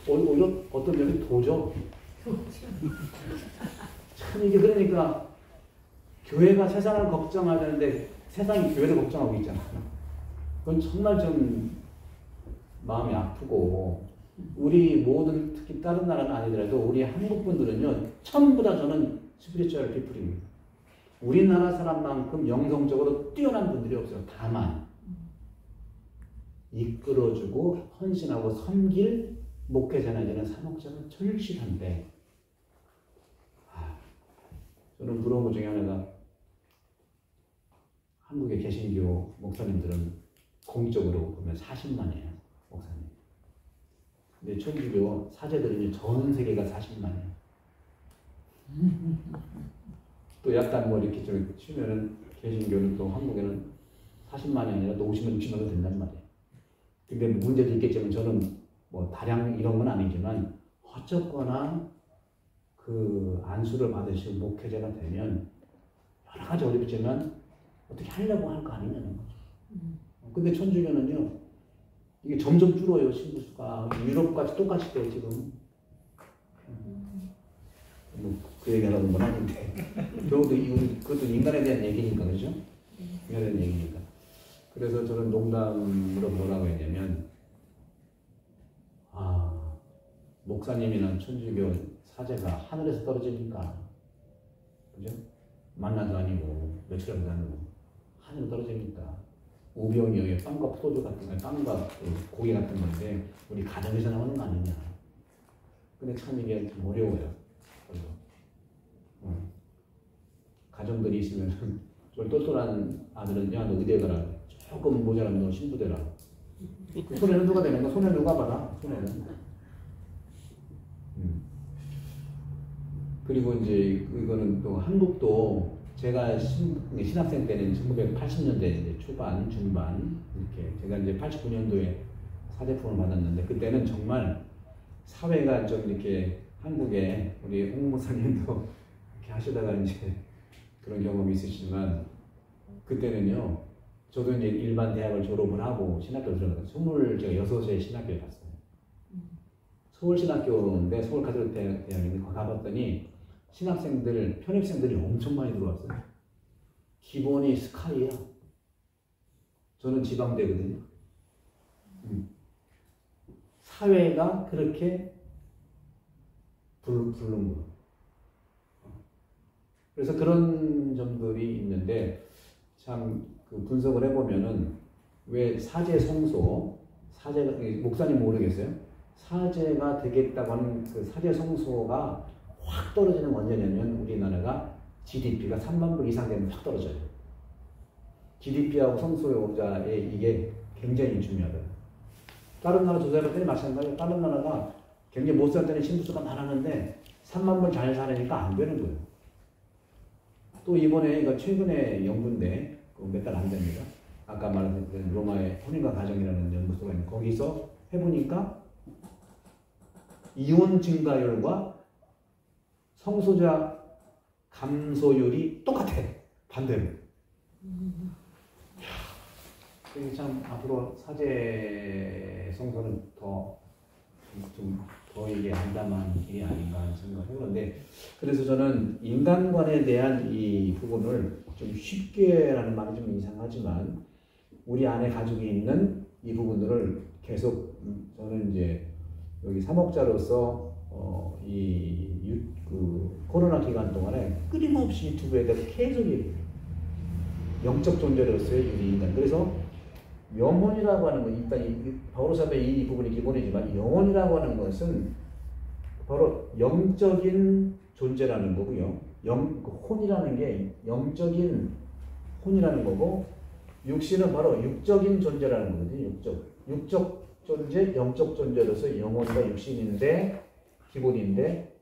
오히려 어떤 점이 도져. 참 이게 그러니까 교회가 세상을 걱정하는데 세상이 교회를 걱정하고 있잖아. 그건 정말 좀 마음이 아프고 우리 모든 특히 다른 나라는 아니더라도 우리 한국 분들은요 전부 다 저는 스피리추얼 피플입니다. 우리나라 사람만큼 영성적으로 뛰어난 분들이 없어요. 다만 이끌어주고 헌신하고 섬길 목회자나 되는 사목자는 절실한데 저는 부러운 것 중에 하나가 한국의 개신교 목사님들은 공적으로 보면 40만이에요. 목사님. 근데 천주교 사제들은 전 세계가 40만이에요. 또 약간 뭐 이렇게 좀 치면은 개신교는 또 한국에는 40만이 아니라 또 50만, 60만도 된단 말이에요. 근데 문제도 있겠지만 저는 뭐 다량 이런 건 아니지만 어쨌거나 그 안수를 받으시고 목회자가 되면 여러 가지 어렵지만 어떻게 하려고 할 거 아니냐는 거죠. 근데 천주교는요 이게 점점 줄어요. 신부수가 유럽같이 똑같이 돼요 지금. 뭐 그 얘기하는 건 아닌데 그것도 인간에 대한 얘기니까 그렇죠? 인간에 대한 얘기니까. 그래서 저는 농담으로 뭐라고 했냐면 목사님이나 천주교 사제가 하늘에서 떨어지니까 그죠? 만나도 아니고 며칠도 아니고 하늘로 떨어지니까 우병이어의 빵과 포도주 같은 거, 빵과 고기 같은 건데 우리 가정에서 나오는 거 아니냐. 근데 참 이게 좀 어려워요. 가정들이 있으면 좀 똘똘한 아들은 야 너 의대 가라. 조금 모자라면 너 신부 되라. 손해는 누가 되는 거? 손해는 누가 받아? 손해는. 그리고 이제 이거는 또 한국도 제가 신학생 때는 1980년대 초반, 중반 이렇게 제가 이제 89년도에 사제품을 받았는데 그때는 정말 사회가 좀 이렇게 한국에 우리 홍 목사님도 이렇게 하시다가 이제 그런 경험이 있으시지만 그때는요 저도 이제 일반 대학을 졸업을 하고 신학교를 들어갔어요. 제가 6에 신학교에 갔어요. 서울신학교인데 서울가톨릭 대학인데 거기 가봤더니 신학생들, 편입생들이 엄청 많이 들어왔어요. 기본이 스카이야. 저는 지방대거든요. 사회가 그렇게 부른 거예요. 그래서 그런 점들이 있는데 참 그 분석을 해보면은 왜 사제 성소, 사제가 목사님 모르겠어요? 사제가 되겠다고 하는 그 사제 성소가 확 떨어지는 건 언제냐면 우리나라가 GDP가 3만 불 이상 되면 확 떨어져요. GDP하고 성소자의 이게 굉장히 중요하다. 다른 나라 조사를 했더니 마찬가지로 다른 나라가 굉장히 못 살 때는 신부수가 많았는데 3만 불 잘 사니까 안 되는 거예요. 또 이번에 이거 최근에 연구인데 몇 달 안 됩니다. 아까 말한 로마의 혼인과 가정이라는 연구소가 있는데 거기서 해보니까 이혼 증가율과 성소자 감소율이 똑같아. 반대로. 그래서 참 앞으로 사제 성소는 더 이게 암담한 일이 아닌가 하는 생각을 해보는데 그래서 저는 인간관에 대한 이 부분을 좀 쉽게라는 말이 좀 이상하지만 우리 안에 가지고 있는 이 부분들을 계속 저는 이제 여기 사목자로서 코로나 기간 동안에 끊임없이 유튜브에 대해서 계속 영적 존재로서의 우리 인간. 그래서 영혼이라고 하는 건 일단 바오로사의 이 부분이 기본이지만 영혼이라고 하는 것은 바로 영적인 존재라는 거고요. 혼이라는 게 영적인 혼이라는 거고 육신은 바로 육적인 존재라는 거거든요. 육적 존재, 영적 존재로서 영혼과 육신인데 기본인데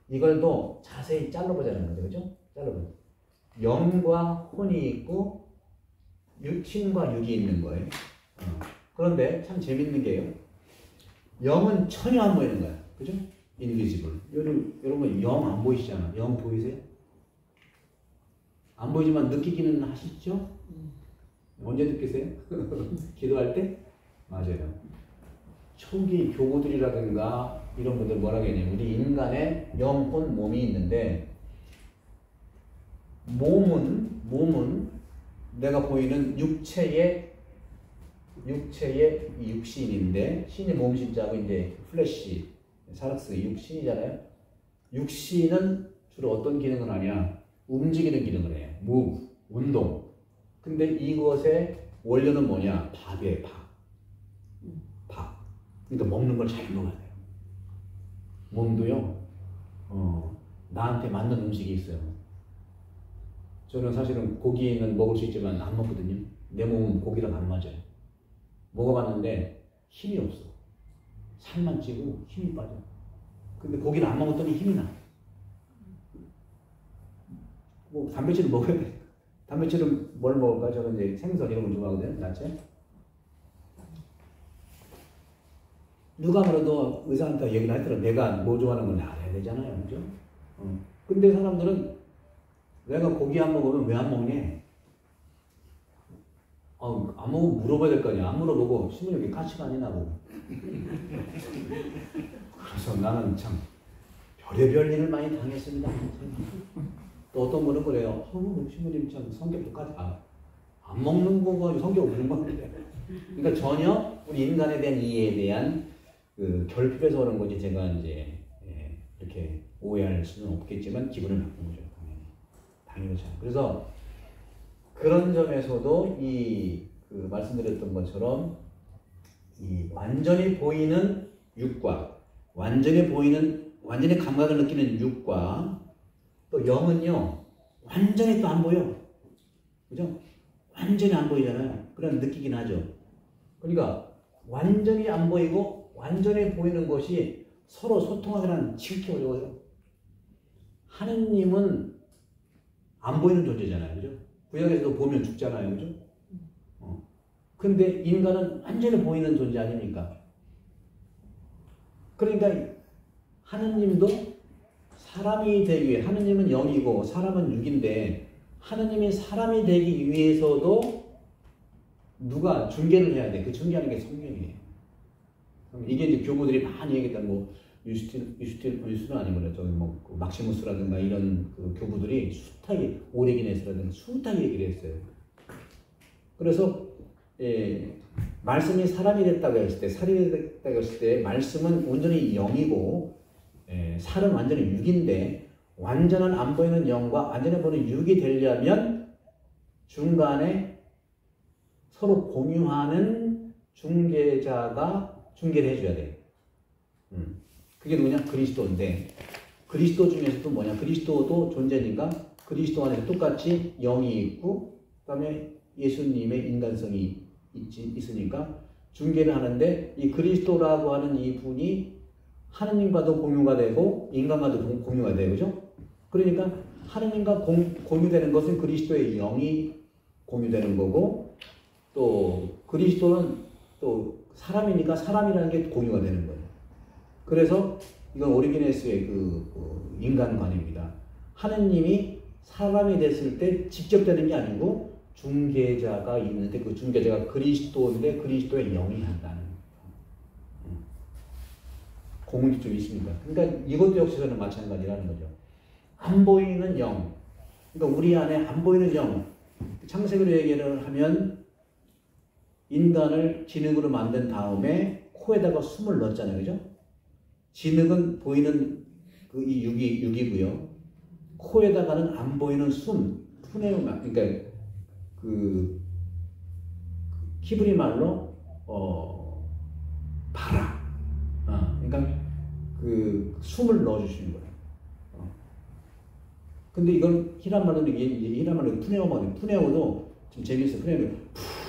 이걸 더 자세히 잘라보자는 거죠. 그죠? 잘라보자. 영과 혼이 있고 신과 육이 있는 거예요. 그런데 참 재밌는 게요. 영은 전혀 안 보이는 거야. 그죠? invisible. 여러분 영 안 보이시잖아. 영 보이세요? 안 보이지만 느끼기는 하시죠? 언제 느끼세요? 기도할 때? 맞아요. 초기 교구들이라든가 이런 분들 뭐라고 했냐면 우리 인간의 영혼 몸이 있는데 몸은 내가 보이는 육체의 육체의 육신인데, 신이 몸신자고 이제 플래시, 사락스 육신이잖아요. 육신은 주로 어떤 기능을 하냐? 움직이는 기능을 해요. move, 운동. 근데 이것의 원료는 뭐냐? 밥이에요, 밥. 밥. 그러니까 먹는 걸 잘 먹어야 돼요. 몸도요, 나한테 맞는 음식이 있어요. 저는 사실은 고기는 먹을 수 있지만 안 먹거든요. 내 몸은 고기랑 안 맞아요. 먹어봤는데 힘이 없어. 살만 찌고 힘이 빠져. 근데 고기를 안 먹었더니 힘이 나. 뭐 단백질을 먹어야 돼. 단백질은 뭘 먹을까? 저는 이제 생선 이런 걸 좋아하거든요. 야채. 누가 뭐래도 의사한테 얘기를 하더라도 내가 뭐 좋아하는 건 알아야 되잖아요. 그죠? 근데 사람들은 내가 고기 안 먹으면 왜 안 먹니? 안 먹으면 물어봐야 될 거 아니야. 안 물어보고 신문에 가치가 아니나 보고. 그래서 나는 참 별의별 일을 많이 당했습니다. 또 어떤 분은 그래요. 신부님 참 성격까지 안 먹는 거가 성격 없는 건데. 그러니까 전혀 우리 인간에 대한 이해에 대한 그 결핍에서 오는 거지. 제가 이제 이렇게 오해할 수는 없겠지만 기분을 나쁜 거죠. 당연히 참. 그래서 그런 점에서도 그 말씀드렸던 것처럼 이 완전히 보이는 육과 완전히 감각을 느끼는 육과 또 영은요 완전히 또 안 보여. 그죠? 완전히 안 보이잖아요. 그럼 느끼긴 하죠. 그러니까 완전히 안 보이고 완전히 보이는 것이 서로 소통하기는 지극히 어려워요. 하느님은 안 보이는 존재잖아요. 그죠? 구약에서도 보면 죽잖아요. 그죠? 근데 인간은 완전히 보이는 존재 아닙니까? 그러니까 하느님도 사람이 되기 위해, 하느님은 영이고 사람은 육인데 하느님이 사람이 되기 위해서도 누가 중개를 해야 돼. 그 중개하는 게 성령이에요. 이게 이제 교부들이 많이 얘기했던 뭐 유스틴은 아니구나. 저기 뭐 막시무스라든가 이런 그 교부들이 숱하게 오레기네스라든가 숱하게 얘기를 했어요. 그래서 말씀이 사람이 됐다고 했을 때, 살이 됐다고 했을 때 말씀은 온전히 영이고 살은 완전히 육인데 완전한 안 보이는 영과 완전히 보이는 육이 되려면 중간에 서로 공유하는 중개자가 중개를 해줘야 돼요. 그게 누구냐? 그리스도인데 그리스도 중에서도 뭐냐? 그리스도도 존재니까 그리스도 안에 똑같이 영이 있고 그 다음에 예수님의 인간성이 있으니까 중개를 하는데 이 그리스도라고 하는 이 분이 하느님과도 공유가 되고 인간과도 공유가 돼요. 그죠? 그러니까 하느님과 공유되는 것은 그리스도의 영이 공유되는 거고 또 그리스도는 또 사람이니까 사람이라는 게 공유가 되는 거예요. 그래서 이건 오리기네스의 그 인간관입니다. 하느님이 사람이 됐을 때 직접 되는 게 아니고 중개자가 있는데 그 중개자가 그리스도인데 그리스도의 영이 한다는 공문이 좀 있습니다. 그러니까 이것도 역시 저는 마찬가지라는 거죠. 안 보이는 영, 그러니까 우리 안에 안 보이는 영, 창세기로 얘기를 하면 인간을 진흙으로 만든 다음에 코에다가 숨을 넣었잖아요. 그죠? 진흙은 보이는 그 이 육이고요. 코에다가는 안 보이는 숨, 푸네우마, 그러니까 그 히브리 말로 바라, 그러니까 그 숨을 넣어주시는 거예요. 근데 이건 히라말로는 이게 히라말로 푸네오거든요. 푸네오도 좀 재밌어요.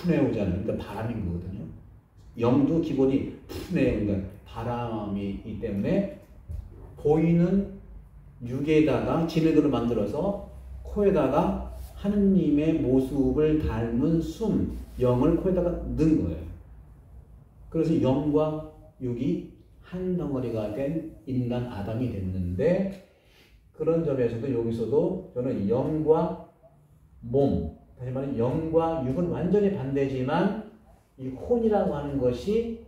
푸네오잖아요. 그러니까 바람인 거거든요. 영도 기본이 푸네오, 그러니까 바람이 있기 때문에 보이는 육에다가 진흙으로 만들어서 코에다가 하느님의 모습을 닮은 숨, 영을 코에다가 넣은 거예요. 그래서 영과 육이 한 덩어리가 된 인간 아담이 됐는데 그런 점에서도 여기서도 저는 영과 몸, 다시 말하면 영과 육은 완전히 반대지만 이 혼이라고 하는 것이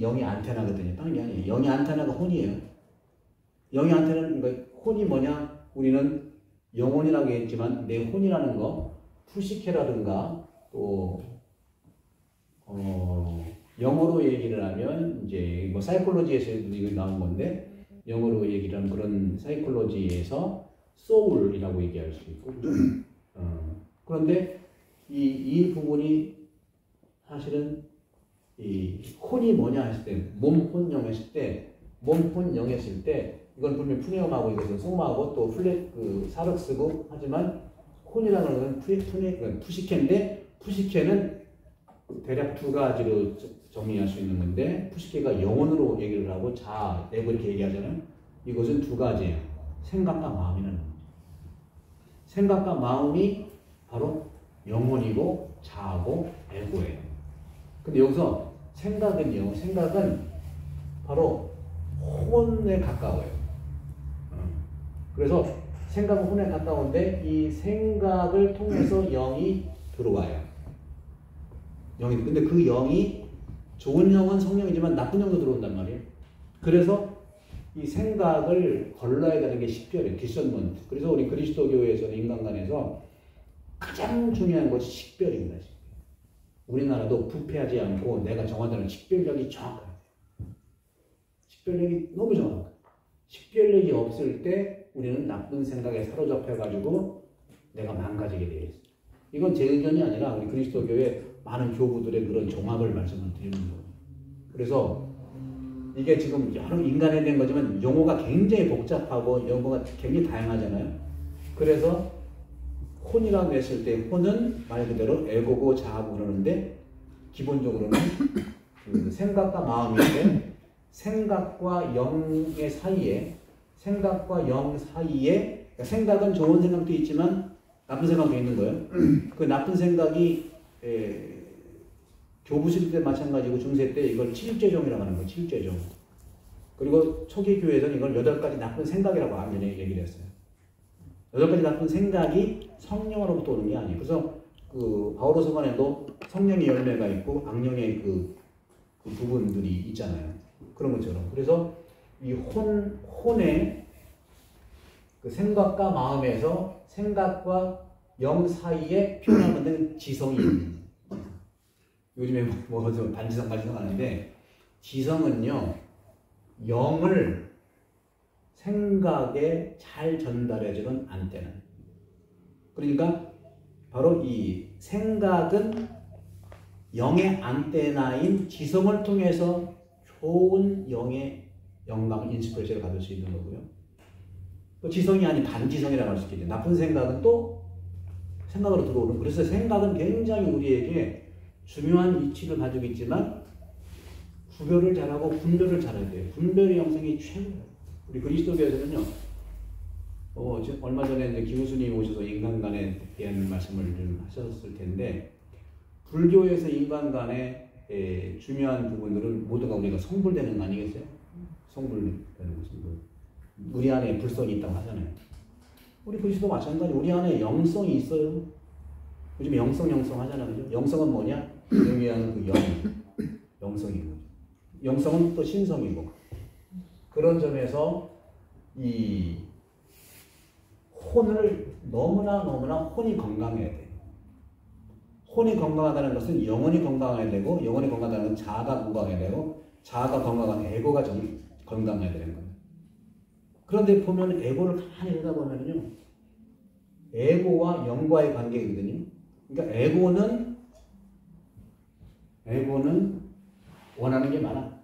영의 안테나거든요. 다른 게 아니에요. 영의 안테나가 혼이에요. 영의 안테나는 그러니까 혼이 뭐냐? 우리는 영혼이라고 했지만 내 혼이라는 거 푸시케라든가 또 영어로 얘기를 하면 이제 뭐 사이콜로지에서 이거 나온 건데 영어로 얘기를 하면 그런 사이콜로지에서 소울이라고 얘기할 수 있고 그런데 이 부분이 사실은 이 혼이 뭐냐 했을 때 몸혼영했을 때 이건 분명히 푸네엄하고 이것은 소마하고 또 플랫 그 사륵스고 하지만 혼이라는 것은 푸시케인데 푸시케는 대략 두 가지로 정리할 수 있는 건데 푸시케가 영혼으로 얘기를 하고 자아, 에고 이렇게 얘기하잖아요. 이것은 두 가지예요. 생각과 마음이라는 거죠. 생각과 마음이 바로 영혼이고 자아고 에고예요. 근데 여기서 생각은 바로 혼에 가까워요. 그래서 생각은 혼에 가까운데 이 생각을 통해서 영이 들어와요. 근데 그 영이 좋은 영은 성령이지만 나쁜 영도 들어온단 말이에요. 그래서 이 생각을 걸러야 되는 게 식별이에요. 디선먼트. 그래서 우리 그리스도교에서는 인간관에서 가장 중요한 것이 식별입니다. 우리나라도 부패하지 않고 내가 정한다는 식별력이 정확해요. 식별력이 너무 정확해요. 식별력이 없을 때 우리는 나쁜 생각에 사로잡혀가지고 내가 망가지게 되어 있어요. 이건 제 의견이 아니라 우리 그리스도교의 많은 교부들의 그런 종합을 말씀을 드리는 거예요. 그래서 이게 지금 여러 인간에 대한 거지만 용어가 굉장히 복잡하고 용어가 굉장히 다양하잖아요. 그래서 혼이라고 했을 때 혼은 말 그대로 에고고 자아고 그러는데 기본적으로는 그 생각과 마음인데 생각과 영의 사이에 그러니까 생각은 좋은 생각도 있지만 나쁜 생각도 있는 거예요. 그 나쁜 생각이 교부실 때 마찬가지고 중세 때 이걸 7죄종이라고 하는 거예요. 7죄종. 그리고 초기 교회에서는 이걸 8가지 나쁜 생각이라고 하면 얘기를 했어요. 8가지 나쁜 생각이 성령으로부터 오는 게 아니에요. 그래서 그 바오로 서간에도 성령의 열매가 있고 악령의 그 부분들이 있잖아요. 그런 것처럼. 그래서 이 혼의 그 생각과 마음에서 생각과 영 사이에 표현하는 데는 지성이 있는 요즘에 뭐 반지성 반지성 하는데 지성은요 영을 생각에 잘 전달해주는 안테나. 그러니까 바로 이 생각은 영의 안테나인 지성을 통해서 좋은 영의 영감, 인스피레이션을 받을 수 있는 거고요. 또 지성이 아닌 반지성이라고 할 수 있겠죠. 나쁜 생각은 또 생각으로 들어오는. 그래서 생각은 굉장히 우리에게 중요한 위치를 가지고 있지만 구별을 잘하고 분별을 잘해야 돼요. 분별의 영성이 최고예요. 우리 그리스도교에서는요. 얼마 전에 이제 기우스님이 오셔서 인간관에 대한 말씀을 좀 하셨을 텐데 불교에서 인간관의 중요한 부분들은 모두가 우리가 성불되는 거 아니겠어요? 성불되는 것은 우리 안에 불성이 있다고 하잖아요. 우리 그리스도 마찬가지. 우리 안에 영성이 있어요. 요즘 영성 하잖아요. 그죠? 영성은 뭐냐? 영이라는 그 영성이고. 영성은 또 신성이고. 그런 점에서 이 혼을 너무나 혼이 건강해야 돼요. 혼이 건강하다는 것은 영혼이 건강해야 되고, 영혼이 건강하다는 것은 자아가 건강해야 되고, 자아가 건강한 에고가 건강해야 되는 거예요. 그런데 보면 에고를 가만히 보다 보면요, 에고와 영과의 관계거든요. 그러니까 에고는 원하는 게 많아.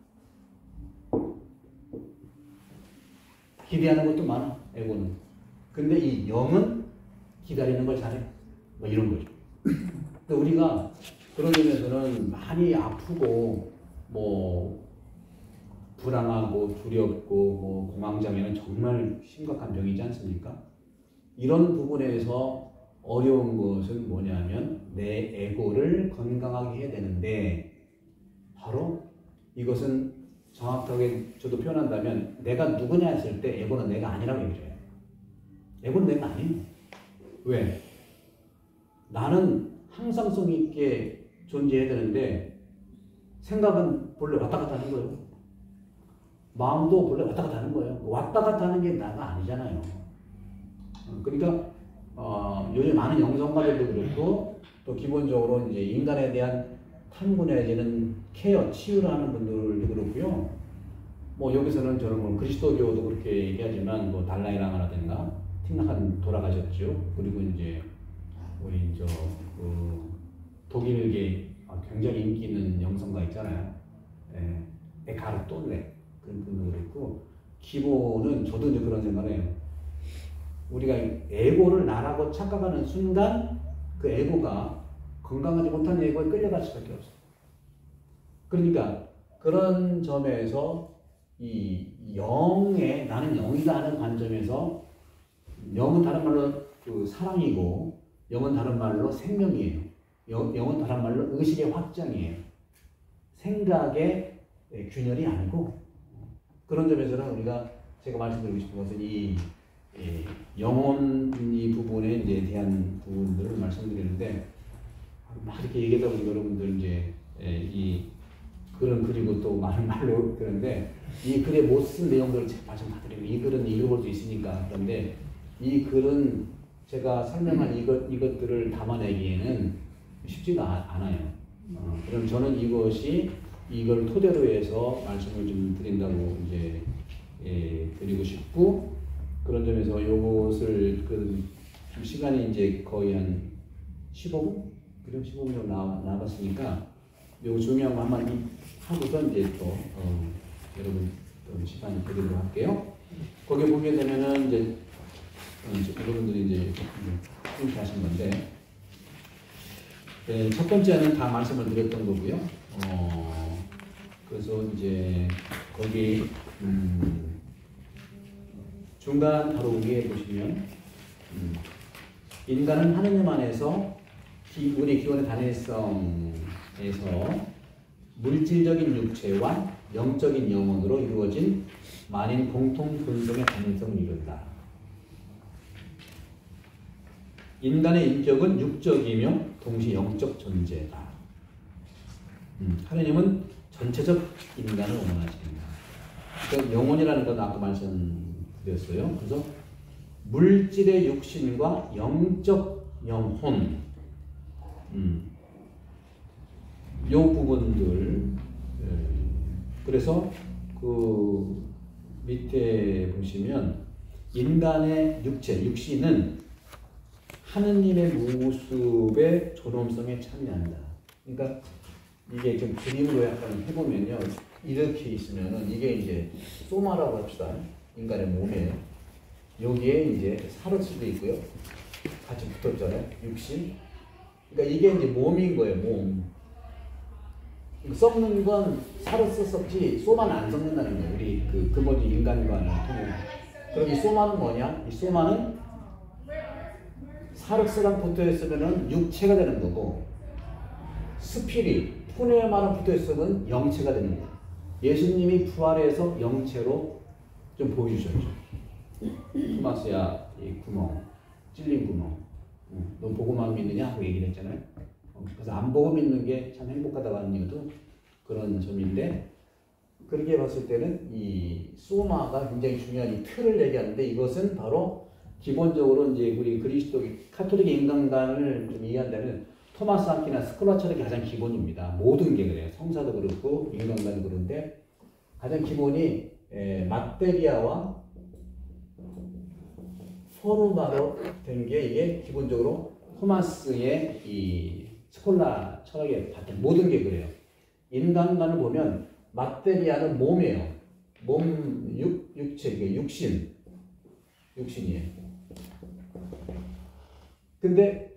기대하는 것도 많아. 에고는. 근데 이 영은 기다리는 걸 잘해. 뭐 이런 거죠. 근데 우리가 그런 점에서는 많이 아프고 뭐 불안하고 두렵고 뭐 공황장애는 정말 심각한 병이지 않습니까? 이런 부분에서 어려운 것은 뭐냐면 내 에고를 건강하게 해야 되는데 바로 이것은 정확하게 저도 표현한다면 내가 누구냐 했을 때 에고는 내가 아니라고 얘기해요. 에고는 내가 아니에요. 왜? 나는 항상성 있게 존재해야 되는데 생각은 본래 왔다 갔다 하는 거예요. 마음도 본래 왔다 갔다 하는 거예요. 왔다 갔다 하는 게 나가 아니잖아요. 그러니까 요즘 많은 영성가들도 그렇고 또 기본적으로 이제 인간에 대한 탐구 내지는 케어, 치유를 하는 분들도 그렇고요. 뭐 여기서는 저는 뭐 그리스도교도 그렇게 얘기하지만 뭐 달라이라마라든가 틱낙한 돌아가셨죠. 그리고 이제 우리 그 독일계 굉장히 인기 있는 영성가 있잖아요. 에카르 톨레 그런 분도 그렇고 기본은 저도 이제 그런 생각을 해요. 우리가 에고를 나라고 착각하는 순간 그 에고가 건강하지 못한 에고에 끌려갈 수밖에 없어요. 그러니까 그런 점에서 이 영의 나는 영이다 하는 관점에서 영은 다른 말로 그 사랑이고 영은 다른 말로 생명이에요. 영은 다른 말로 의식의 확장이에요. 생각의 균열이 아니고 그런 점에서는 우리가 제가 말씀드리고 싶은 것은 이 영혼 이 부분에 이제 대한 부분들을 말씀드리는데 막 이렇게 얘기하다 보니 여러분들 이제 이 글은 그리고 또 많은 말로 그런데 이 글에 못 쓴 내용들을 제가 말씀 다 드리고 이 글은 읽어볼 수 있으니까 그런데 이 글은 제가 설명한 이것들을 담아내기에는 쉽지가 않아요. 그럼 저는 이걸 토대로 해서 말씀을 좀 드린다고 이제 드리고 싶고 그런 점에서 요것을 좀 시간이 이제 거의 한 15분? 그리고 15분 정도 나갔으니까 요거 중요한 거 한마디 하고서 이제 또 여러분 또 시간 드리도록 할게요. 거기 보게 되면은 이제 여러분들이 이제 이렇게 하신 건데 첫 번째는 다 말씀을 드렸던 거고요. 그래서 이제 거기 중간 바로 위에 보시면 인간은 하느님 안에서 우리 기원의 단일성에서 물질적인 육체와 영적인 영혼으로 이루어진 만인 공통 본성의 단일성을 이룬다. 인간의 인격은 육적이며 동시에 영적 존재다. 하느님은 전체적 인간을 원하십니다. 그러니까 영혼이라는 건 아까 말씀드렸어요. 그래서 물질의 육신과 영적 영혼 요 부분들 그래서 그 밑에 보시면 인간의 육신은 하느님의 모습의 존엄성에 참여한다. 그러니까 이게 좀 그림으로 약간 해보면요. 이렇게 있으면은 이게 이제 소마라고 합시다. 인간의 몸이에요. 여기에 이제 살을 있고요. 같이 붙었잖아요. 육신. 그러니까 이게 이제 몸인 거예요. 몸. 썩는 건 살을 썩지 소마는 안 썩는다는 거예요. 우리 그 뭐지 인간관을 통해. 그럼 이 소마는 뭐냐? 이 소마는 사륵스랑 붙어있으면 육체가 되는 거고 스피릿, 푸네마랑 붙어있으면 영체가 되는 거예요. 예수님이 부활해서 영체로 좀 보여주셨죠. 토마스야 이 구멍, 찔린 구멍 너 보고만 믿느냐 하고 얘기를 했잖아요. 그래서 안 보고 믿는 게 참 행복하다고 하는 이유도 그런 점인데 그렇게 봤을 때는 이 소마가 굉장히 중요한 이 틀을 얘기하는데 이것은 바로 기본적으로 이제 우리 그리스도 카톨릭 인간관을 좀 이해한다면 토마스 아퀴나 스콜라 철학이 가장 기본입니다. 모든 게 그래요. 성사도 그렇고 인간관도 그런데 가장 기본이 마테리아와 포르마로 된 게 이게 기본적으로 토마스의 이 스콜라 철학의 바탕 모든 게 그래요. 인간관을 보면 마테리아는 몸이에요. 몸 육체 이게 육신이에요. 근데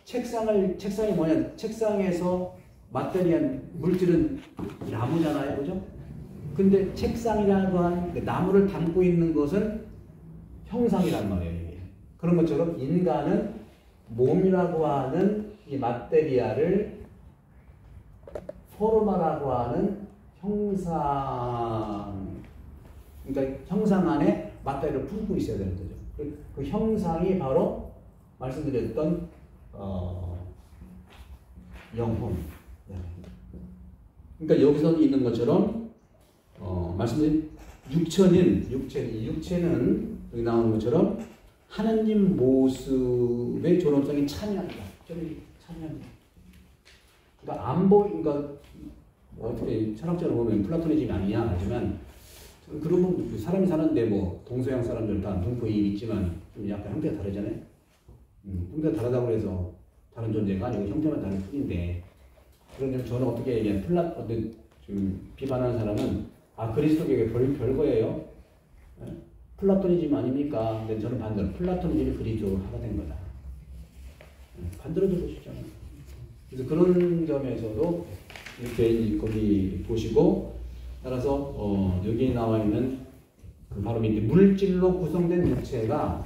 책상이 뭐냐? 책상에서 마테리안 물질은 나무잖아요, 그죠? 근데 책상이라고 하는 나무를 담고 있는 것은 형상이란 말이에요. 이게. 그런 것처럼 인간은 몸이라고 하는 이 마테리아를 포르마라고 하는 형상, 그러니까 형상 안에 마테리아를 품고 있어야 되는 거죠. 그 형상이 바로 말씀드렸던 영혼. 그러니까 여기서 있는 것처럼 말씀드린 육체는 여기 나오는 것처럼 하느님 모습의 존엄성이 참여한다. 참여한다. 그러니까 안 보이니까 어떻게 철학적으로 보면 플라토니즘이 아니냐 하지만 그러면 사람이 사는데 뭐 동서양 사람들 다 눈코 입 있지만 좀 약간 형태가 다르잖아요. 형태가 다르다고 해서 다른 존재가 아니고 형태만 다른 뿐인데 그러면 저는 어떻게 얘기하면 어떤 지금 비판하는 사람은 그리스도교가 별거예요. 플라토니즘 아닙니까? 근데 저는 반대로 플라토니즘이 그리스도화가 된 거다. 반대로 들어보시잖아요. 그래서 그런 점에서도 이렇게 거기 보시고 따라서 여기 나와 있는 그 바로 밑에 물질로 구성된 육체가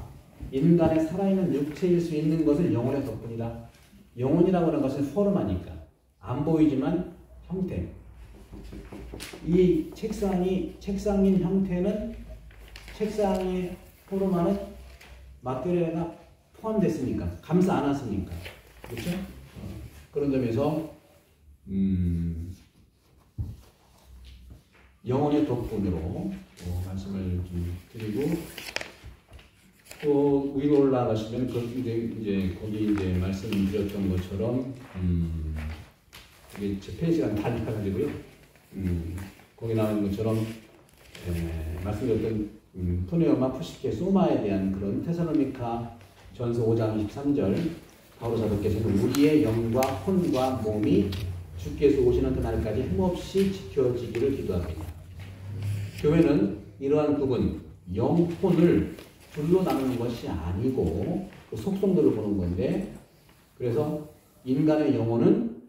인간의 살아있는 육체일 수 있는 것은 영혼의 덕분이다. 영혼이라고 하는 것은 포럼하니까 안 보이지만 형태. 이 책상인 형태는 책상에 포럼하는 마테리얼가 포함됐으니까 감싸 안았으니까 그렇죠? 그런 점에서 영혼의 덕분으로 말씀을 좀 드리고 또 위로 올라가시면 이제 거기 이제 말씀드렸던 것처럼 이게 제 페이지가 달라가지고요. 거기 나오는 것처럼 말씀드렸던 푸네오마 푸시케 소마에 대한 그런 테살로니가 전서 5장 23절 바로 사도께서는 우리의 영과 혼과 몸이 주께서 오시는 그날까지 흠없이 지켜지기를 기도합니다. 교회는 이러한 구분, 영, 혼을 둘로 나누는 것이 아니고 그 속성들을 보는 건데 그래서 인간의 영혼은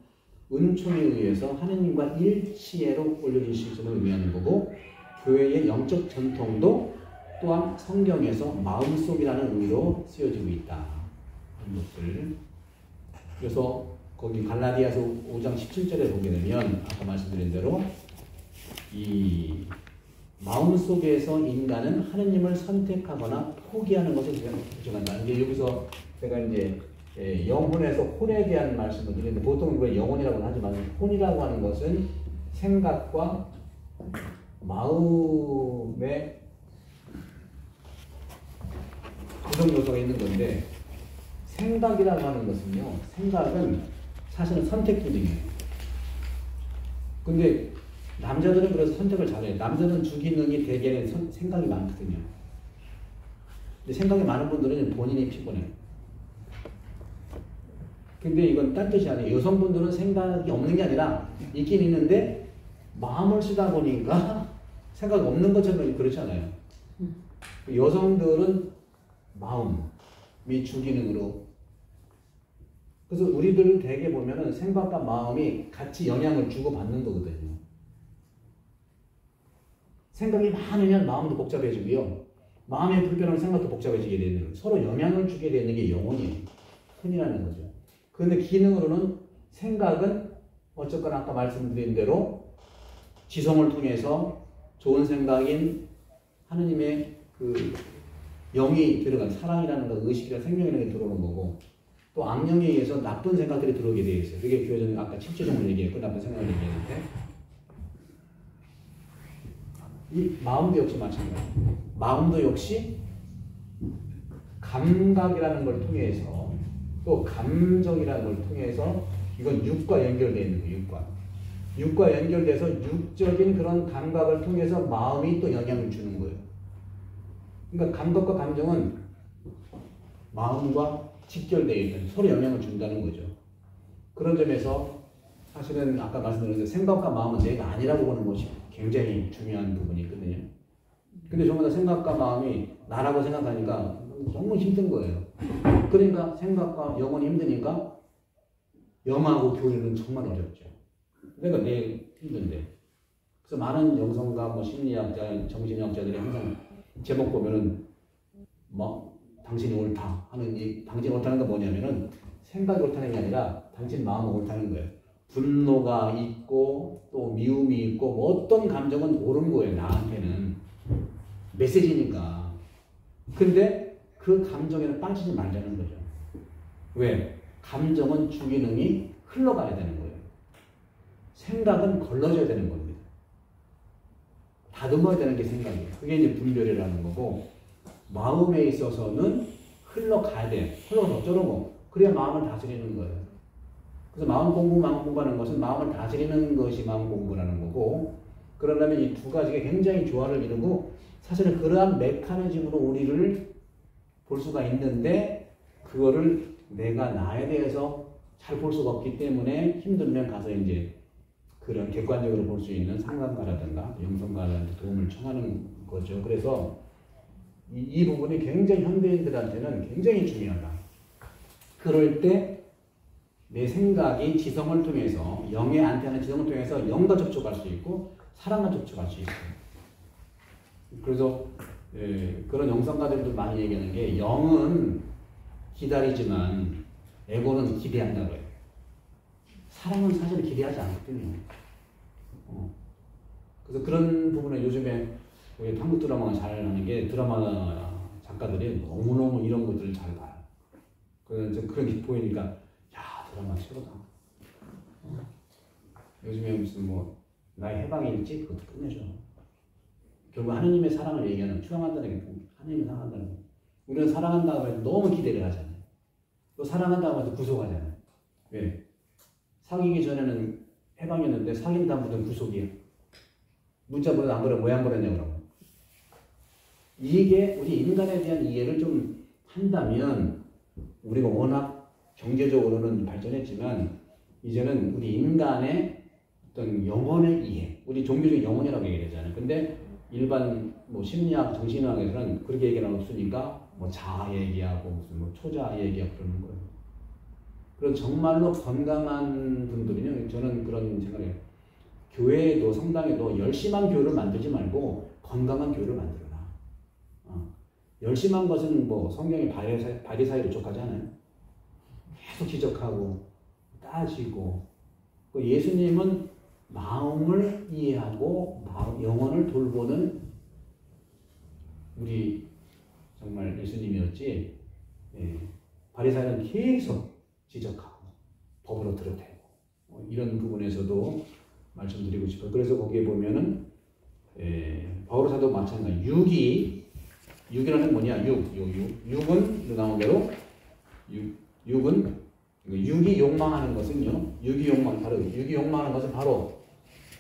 은총에 의해서 하느님과 일치해로 올려진 시스템을 의미하는 거고 교회의 영적 전통도 또한 성경에서 마음속이라는 의미로 쓰여지고 있다. 이런 것들. 그래서 거기 갈라디아서 5장 17절에 보게 되면 아까 말씀드린 대로 이 마음속에서 인간은 하느님을 선택하거나 포기하는 것을 주장한다. 이제 여기서 제가 이제 영혼에서 혼에 대한 말씀을 드리는데 보통 이걸 영혼이라고는 하지만 혼이라고 하는 것은 생각과 마음의 구성 요소가 있는 건데 생각이라고 하는 것은요. 생각은 사실은 선택 기능이에요. 근데 남자들은 그래서 선택을 잘해요. 남자는 주기능이 대개는 생각이 많거든요. 근데 생각이 많은 분들은 본인이 피곤해요. 근데 이건 딴 뜻이 아니에요. 여성분들은 생각이 없는 게 아니라 있긴 있는데 마음을 쓰다 보니까 생각이 없는 것처럼 그렇잖아요. 여성들은 마음이 주기능으로 그래서 우리들은 대개 보면은 생각과 마음이 같이 영향을 주고받는 거거든요. 생각이 많으면 마음도 복잡해지고요. 마음이 불편하면 생각도 복잡해지게 되는 거예요. 서로 영향을 주게 되는 게 영혼이에요. 혼이라는 거죠. 그런데 기능으로는 생각은 어쨌거나 아까 말씀드린 대로 지성을 통해서 좋은 생각인 하느님의 그 영이 들어간 사랑이라는 것, 의식이나 생명이라는 게 들어오는 거고 또 악령에 의해서 나쁜 생각들이 들어오게 되어 있어요. 그게 교회전에 아까 칠조정을 얘기했고 나쁜 생각을 얘기했는데 이 마음도 역시 마찬가지예요. 마음도 역시 감각이라는 걸 통해서 또 감정이라는 걸 통해서 이건 육과 연결되어 있는 거예요. 육과 연결돼서 육적인 그런 감각을 통해서 마음이 또 영향을 주는 거예요. 그러니까 감각과 감정은 마음과 직결되어 있는 서로 영향을 준다는 거죠. 그런 점에서 사실은 아까 말씀드렸는데 생각과 마음은 내가 아니라고 보는 것이 굉장히 중요한 부분이 있거든요. 근데 전부 다 생각과 마음이 나라고 생각하니까 너무 힘든 거예요. 그러니까 생각과 영혼이 힘드니까 영하고 교류는 정말 어렵죠. 그러니까 내일 힘든데. 그래서 많은 영성가, 심리학자, 정신학자들이 항상 제목 보면은 당신이 옳다 하는 당신이 옳다는 건 뭐냐면은 생각이 옳다는 게 아니라 당신 마음이 옳다는 거예요. 분노가 있고 또 미움이 있고 뭐 어떤 감정은 옳은 거예요. 나한테는 메시지니까. 근데 그 감정에는 빠지지 말자는 거죠. 왜? 감정은 주기능이 흘러가야 되는 거예요. 생각은 걸러져야 되는 겁니다. 다듬어야 되는 게 생각이에요. 그게 이제 분별이라는 거고 마음에 있어서는 흘러가야 돼. 흘러서 어쩌려고. 그래야 마음을 다스리는 거예요. 그래서 마음 공부하는 것은 마음을 다스리는 것이 마음 공부라는 거고, 그러려면 이 두 가지가 굉장히 조화를 이루고, 사실은 그러한 메커니즘으로 우리를 볼 수가 있는데, 그거를 내가 나에 대해서 잘 볼 수가 없기 때문에 힘들면 가서 이제 그런 객관적으로 볼 수 있는 상담가라든가 영성가한테 도움을 청하는 거죠. 그래서 이 부분이 굉장히 현대인들한테는 굉장히 중요하다. 그럴 때 내 생각이 지성을 통해서, 영의 안테나 지성을 통해서 영과 접촉할 수 있고 사랑과 접촉할 수 있어요. 그래서 그런 영성가들도 많이 얘기하는 게, 영은 기다리지만 에고는 기대한다고 해요. 사랑은 사실 기대하지 않거든요. 그래서 그런 부분에 요즘에 한국 드라마가 잘 하는 게, 드라마 작가들이 너무너무 이런 것들을 잘 봐요. 그런 게 보이니까, 야, 드라마 최고다. 요즘에 무슨 나의 해방일지 그것도 끝내줘. 결국 하느님의 사랑을 얘기하는, 추앙한다는 게 하느님을 사랑한다는 거. 우리는 사랑한다고 해도 너무 기대를 하잖아요. 또 사랑한다고 해도 구속하잖아요. 왜? 사귀기 전에는 해방이었는데 사귄 다음부터는 구속이에요. 문자 보내도 안 보내, 왜 안 보냈냐고 그러고. 이게 우리 인간에 대한 이해를 좀 한다면, 우리가 워낙 경제적으로는 발전했지만 이제는 우리 인간의 어떤 영혼의 이해, 우리 종교적인 영혼이라고 얘기하잖아요. 근데 일반 심리학, 정신의학에서는 그렇게 얘기는 없으니까 자아 얘기하고 무슨 초자아 얘기하고 그러는 거예요. 그래서 정말로 건강한 분들은요, 저는 그런 생각을 해요. 교회에도, 성당에도 열심한 교회를 만들지 말고 건강한 교회를 만들어라. 열심한 것은 성경의 바리사이로 족하지 않아요? 계속 지적하고 따지고. 예수님은 마음을 이해하고 영혼을 돌보는 우리 정말 예수님이었지. 바리사이는 계속 지적하고 법으로 들어대고 이런 부분에서도 말씀드리고 싶어요. 그래서 거기에 보면은 바울 사도 마찬가지. 육이라는 뭐냐? 육은 나온 대로 육이 욕망하는 것은요. 육이 욕망하는 것은 바로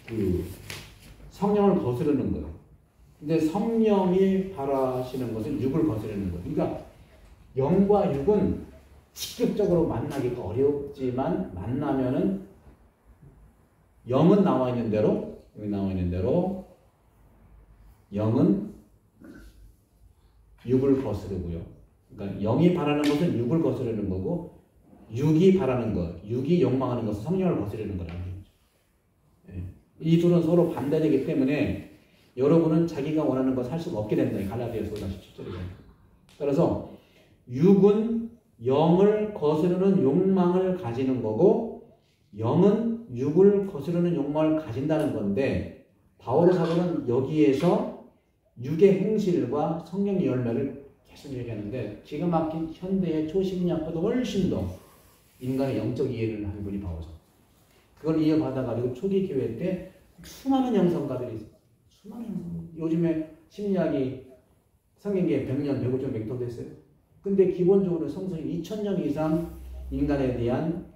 그 성령을 거스르는 거예요. 근데 성령이 바라시는 것은 육을 거스르는 거예요. 그러니까 영과 육은 직접적으로 만나기가 어렵지만 만나면은 영은 나와 있는 대로, 여기 나와 있는 대로 영은 육을 거스르고요. 그러니까 영이 바라는 것은 육을 거스르는 거고, 육이 바라는 것, 육이 욕망하는 것은 성령을 거스르는 거라는 거죠. 이 둘은 서로 반대되기 때문에 여러분은 자기가 원하는 것 할 수가 없게 된다. 갈라디아서 17절에. 따라서 육은 영을 거스르는 욕망을 가지는 거고, 영은 육을 거스르는 욕망을 가진다는 건데, 바울 사도는 여기에서 육의 행실과 성령의 열매를 계속 얘기하는데, 기가 막힌 현대의 초심리학보다 훨씬 더 인간의 영적 이해를 한 분이 바울 사도. 그걸 이해받아가지고 초기 교회 때 수많은 영성가들이 있어요. 요즘에 심리학이 성경계에 100년, 150년 맹통됐어요. 근데 기본적으로 성서는 2000년 이상 인간에 대한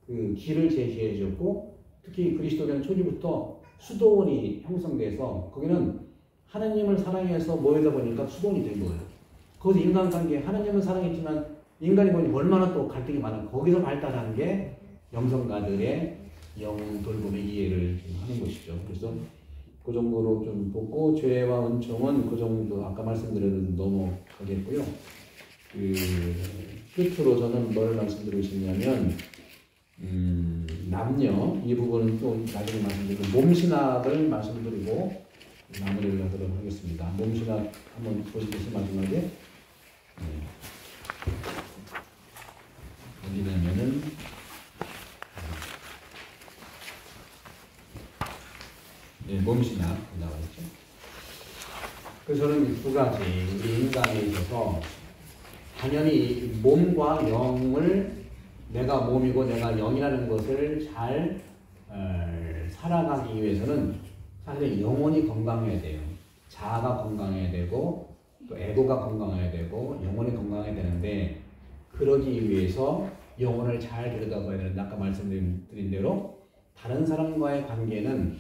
그 길을 제시해 줬고, 특히 그리스도교는 초기부터 수도원이 형성돼서 거기는 하나님을 사랑해서 모이다 보니까 수도원이 된 거예요. 거기서 인간관계, 하나님은 사랑했지만 인간이 보니 얼마나 또 갈등이 많은, 거기서 발달한 게 영성가들의 영 돌봄의 이해를 하는 것이죠. 그래서 그 정도로 좀 보고, 죄와 은총은 그 정도 아까 말씀드린 넘어가겠고요. 끝으로 저는 뭘 말씀드리고 싶냐면, 남녀, 이 부분은 또 나중에 말씀드리고, 몸신학을 말씀드리고 마무리를 하도록 하겠습니다. 몸신학 한번 보시겠어요, 마지막에? 어디냐면은, 몸신학 나와 있죠. 그래서 저는 두 가지, 우리 인간에 있어서 당연히 몸과 영을, 내가 몸이고 내가 영이라는 것을 잘 살아가기 위해서는 사실 영혼이 건강해야 돼요. 자아가 건강해야 되고, 또 에고가 건강해야 되고, 영혼이 건강해야 되는데, 그러기 위해서 영혼을 잘 들여다봐야 되는데 아까 말씀드린 대로 다른 사람과의 관계는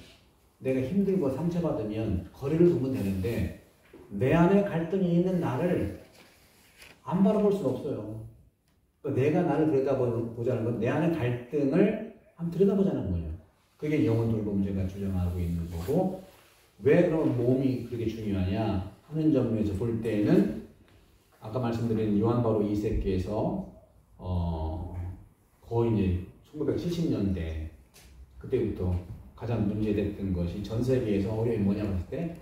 내가 힘들고 상처받으면 거리를 두면 되는데 내 안에 갈등이 있는 나를 안 바라볼 수는 없어요. 내가 나를 들여다보자는 건 내 안에 갈등을 한번 들여다보자는 거예요. 그게 영혼 돌봄제가 주장하고 있는 거고 왜 그럼 몸이 그렇게 중요하냐 하는 점에서 볼 때는 아까 말씀드린 요한 바로 2세께서 거의 이제 1970년대 그때부터 가장 문제됐던 것이 전 세계에서 어려움이 뭐냐고 했을 때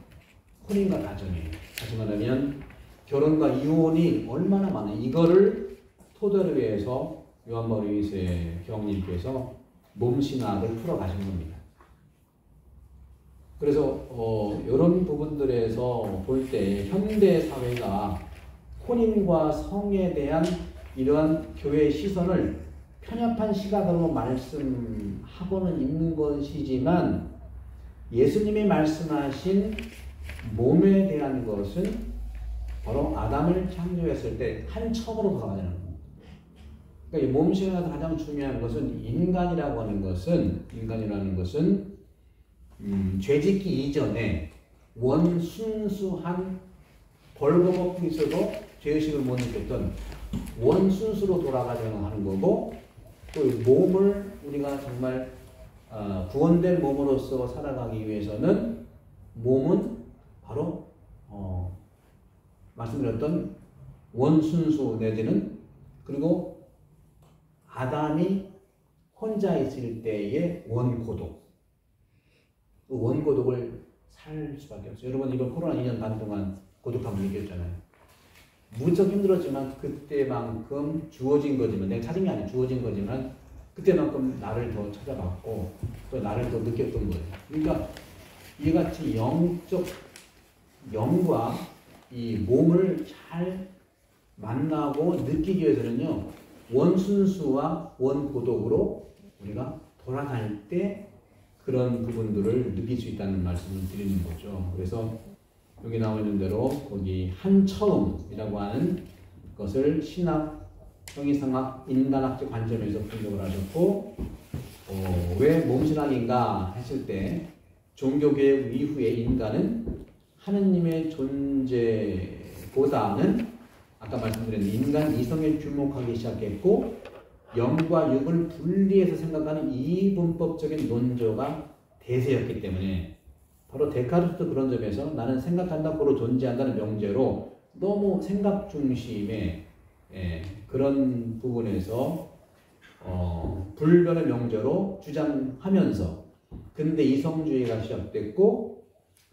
혼인과 가정이에요. 다시 말하면 결혼과 이혼이 얼마나 많아요. 이거를 토대로 해서 요한 바로 2세 교황님께서 몸신학을 풀어가신 겁니다. 그래서 이런 부분들에서 볼 때 현대 사회가 혼인과 성에 대한 이러한 교회의 시선을 편협한 시각으로 말씀하고는 있는 것이지만 예수님이 말씀하신 몸에 대한 것은 바로 아담을 창조했을 때 한 척으로 돌아가자는 겁니다. 그러니까 이 몸신학에서 가장 중요한 것은 인간이라는 것은 죄짓기 이전에 원순수한 벌거벗고 있어도 죄의식을 못 느꼈던 원순수로 돌아가자고 하는 거고 또 몸을 우리가 정말 구원된 몸으로서 살아가기 위해서는 몸은 바로 말씀드렸던 원순수 내지는 그리고 아담이 혼자 있을 때의 원고독 그 원고독을 살 수밖에 없어요. 여러분 이번 코로나 2년 반 동안 고독함을 느꼈잖아요. 무척 힘들었지만 그때만큼 주어진 거지만 내가 찾은 게 아니라 주어진 거지만 그때만큼 나를 더 찾아봤고 또 나를 더 느꼈던 거예요. 그러니까 이같이 영적 영과 이 몸을 잘 만나고 느끼기 위해서는요 원순수와 원고독으로 우리가 돌아갈 때 그런 부분들을 느낄 수 있다는 말씀을 드리는 거죠. 그래서 여기 나와 있는 대로 거기 한처음이라고 하는 것을 신학, 형이상학, 인간학적 관점에서 분석을 하셨고 왜 몸신학인가 했을 때 종교개혁 이후에 인간은 하느님의 존재보다는 아까 말씀드린 인간 이성에 주목하기 시작했고 영과 육을 분리해서 생각하는 이분법적인 논조가 대세였기 때문에 바로 데카르트 그런 점에서 나는 생각한다 고로 존재한다는 명제로 너무 생각 중심의 그런 부분에서 불변의 명제로 주장하면서 근대 이성주의가 시작됐고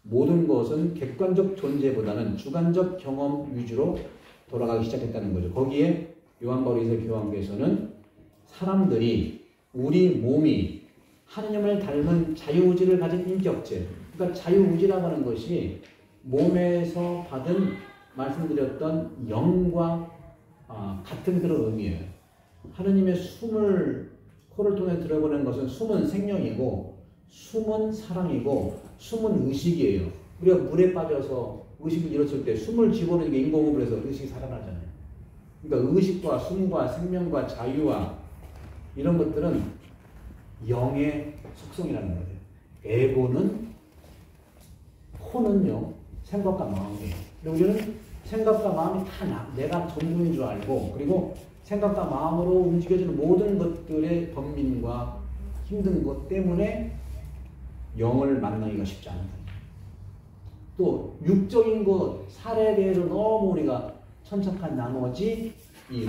모든 것은 객관적 존재보다는 주관적 경험 위주로 돌아가기 시작했다는 거죠. 거기에 요한 바로 2세 교황께서는 사람들이 우리 몸이 하느님을 닮은 자유의지를 가진 인격체 그러니까 자유의지라고 하는 것이 몸에서 받은 말씀드렸던 영과 같은 그런 의미예요. 하느님의 숨을 코를 통해 들어보는 것은 숨은 생명이고 숨은 사랑이고 숨은 의식이에요. 우리가 물에 빠져서 의식을 잃었을 때 숨을 집어넣는 게 인공호흡을 해서 의식이 살아나잖아요. 그러니까 의식과 숨과 생명과 자유와 이런 것들은 영의 속성이라는 거예요. 에고는 혼은요 생각과 마음이에요. 근데 우리는 생각과 마음이 다 내가 전부인 줄 알고 그리고 생각과 마음으로 움직여지는 모든 것들의 번민과 힘든 것 때문에 영을 만나기가 쉽지 않은 거예요. 또 육적인 것, 살에 대해서 너무 우리가 천착한 나머지 이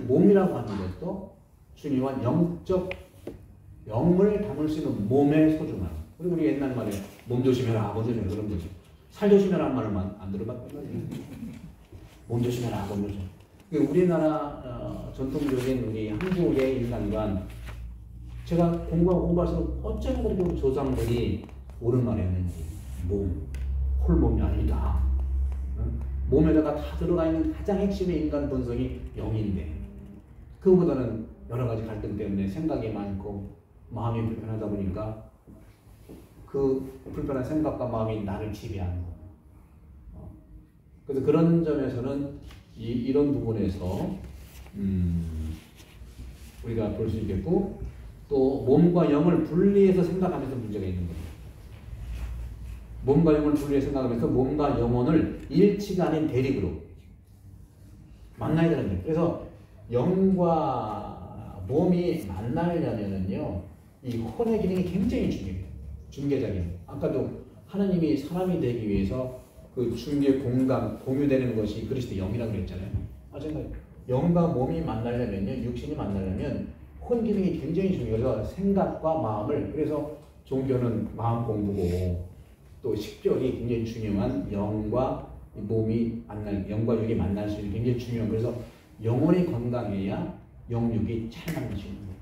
몸이라고 하는 것도 중요한 영적 영을 담을 수 있는 몸의 소중함. 그리고 우리 옛날 말에 몸 조심해라, 몸 조심해라 그런 거죠. 살 조심해라 말만 안 들어봤던 거죠. 몸 조심해라, 몸 조심. 우리나라 전통적인 우리 한국의 인간관 제가 공부할수록 어쩌면 그렇게 조상들이 옳은 말이었는지 몸, 홀몸이 아니다. 몸에다가 다 들어가 있는 가장 핵심의 인간 본성이 영인데 그거보다는 여러 가지 갈등 때문에 생각이 많고 마음이 불편하다 보니까 그 불편한 생각과 마음이 나를 지배하는 거예요. 그래서 그런 점에서는 이런 부분에서 우리가 볼 수 있겠고, 또 몸과 영을 분리해서 생각하면서 문제가 있는 겁니다. 몸과 영을 분리해서 생각하면서 몸과 영혼을 일치가 아닌 대립으로 만나야 되는 거예요. 그래서 영과 몸이 만나려면은요, 이 혼의 기능이 굉장히 중요해요. 중개자기능. 아까도 하나님이 사람이 되기 위해서 그 중개 공감, 공유되는 것이 그리스도 영이라고 그랬잖아요. 마찬가지. 영과 몸이 만나려면요, 육신이 만나려면 혼 기능이 굉장히 중요해서 생각과 마음을, 그래서 종교는 마음 공부고, 또 식별이 굉장히 중요한 영과 몸이 영과 육이 만날 수 있는 굉장히 중요한, 그래서 영혼이 건강해야 영육이 잘 맞는 수 있는 거예요.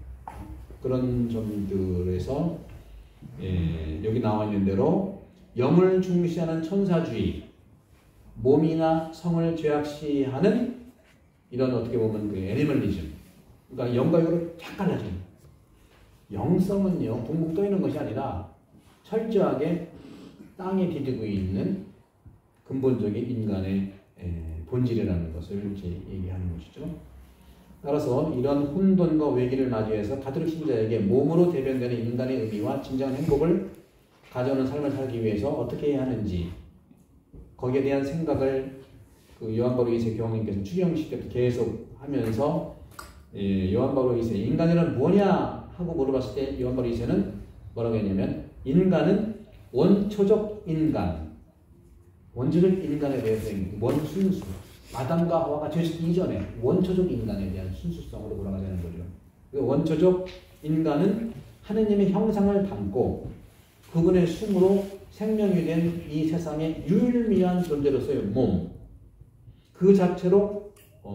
그런 점들에서 여기 나와 있는 대로 영을 중시하는 천사주의, 몸이나 성을 죄악시하는 이런 어떻게 보면 그 애니멀리즘, 그러니까 영과 육으로 쫙 갈라져요. 영성은요, 붕붕 떠 있는 것이 아니라 철저하게 땅에 디디고 있는 근본적인 인간의 본질이라는 것을 이제 얘기하는 것이죠. 따라서 이런 혼돈과 외기를 맞이해서 가톨릭 신자에게 몸으로 대변되는 인간의 의미와 진정한 행복을 가져오는 삶을 살기 위해서 어떻게 해야 하는지, 거기에 대한 생각을 그 요한 바울 2세 교황님께서 추경식 때부터 계속 하면서 요한 바울 2세 인간이란 뭐냐 하고 물어봤을 때 요한 바울 2세는 뭐라고 했냐면, 인간은 원초적 인간, 원초적 인간에 대해서 원순수, 아담과 하와가 죄짓기 이전에 원초적 인간에 대한 순수성으로 돌아가자는 거죠. 원초적 인간은 하느님의 형상을 담고 그분의 숨으로 생명이 된 이 세상의 유일미한 존재로서의 몸, 그 자체로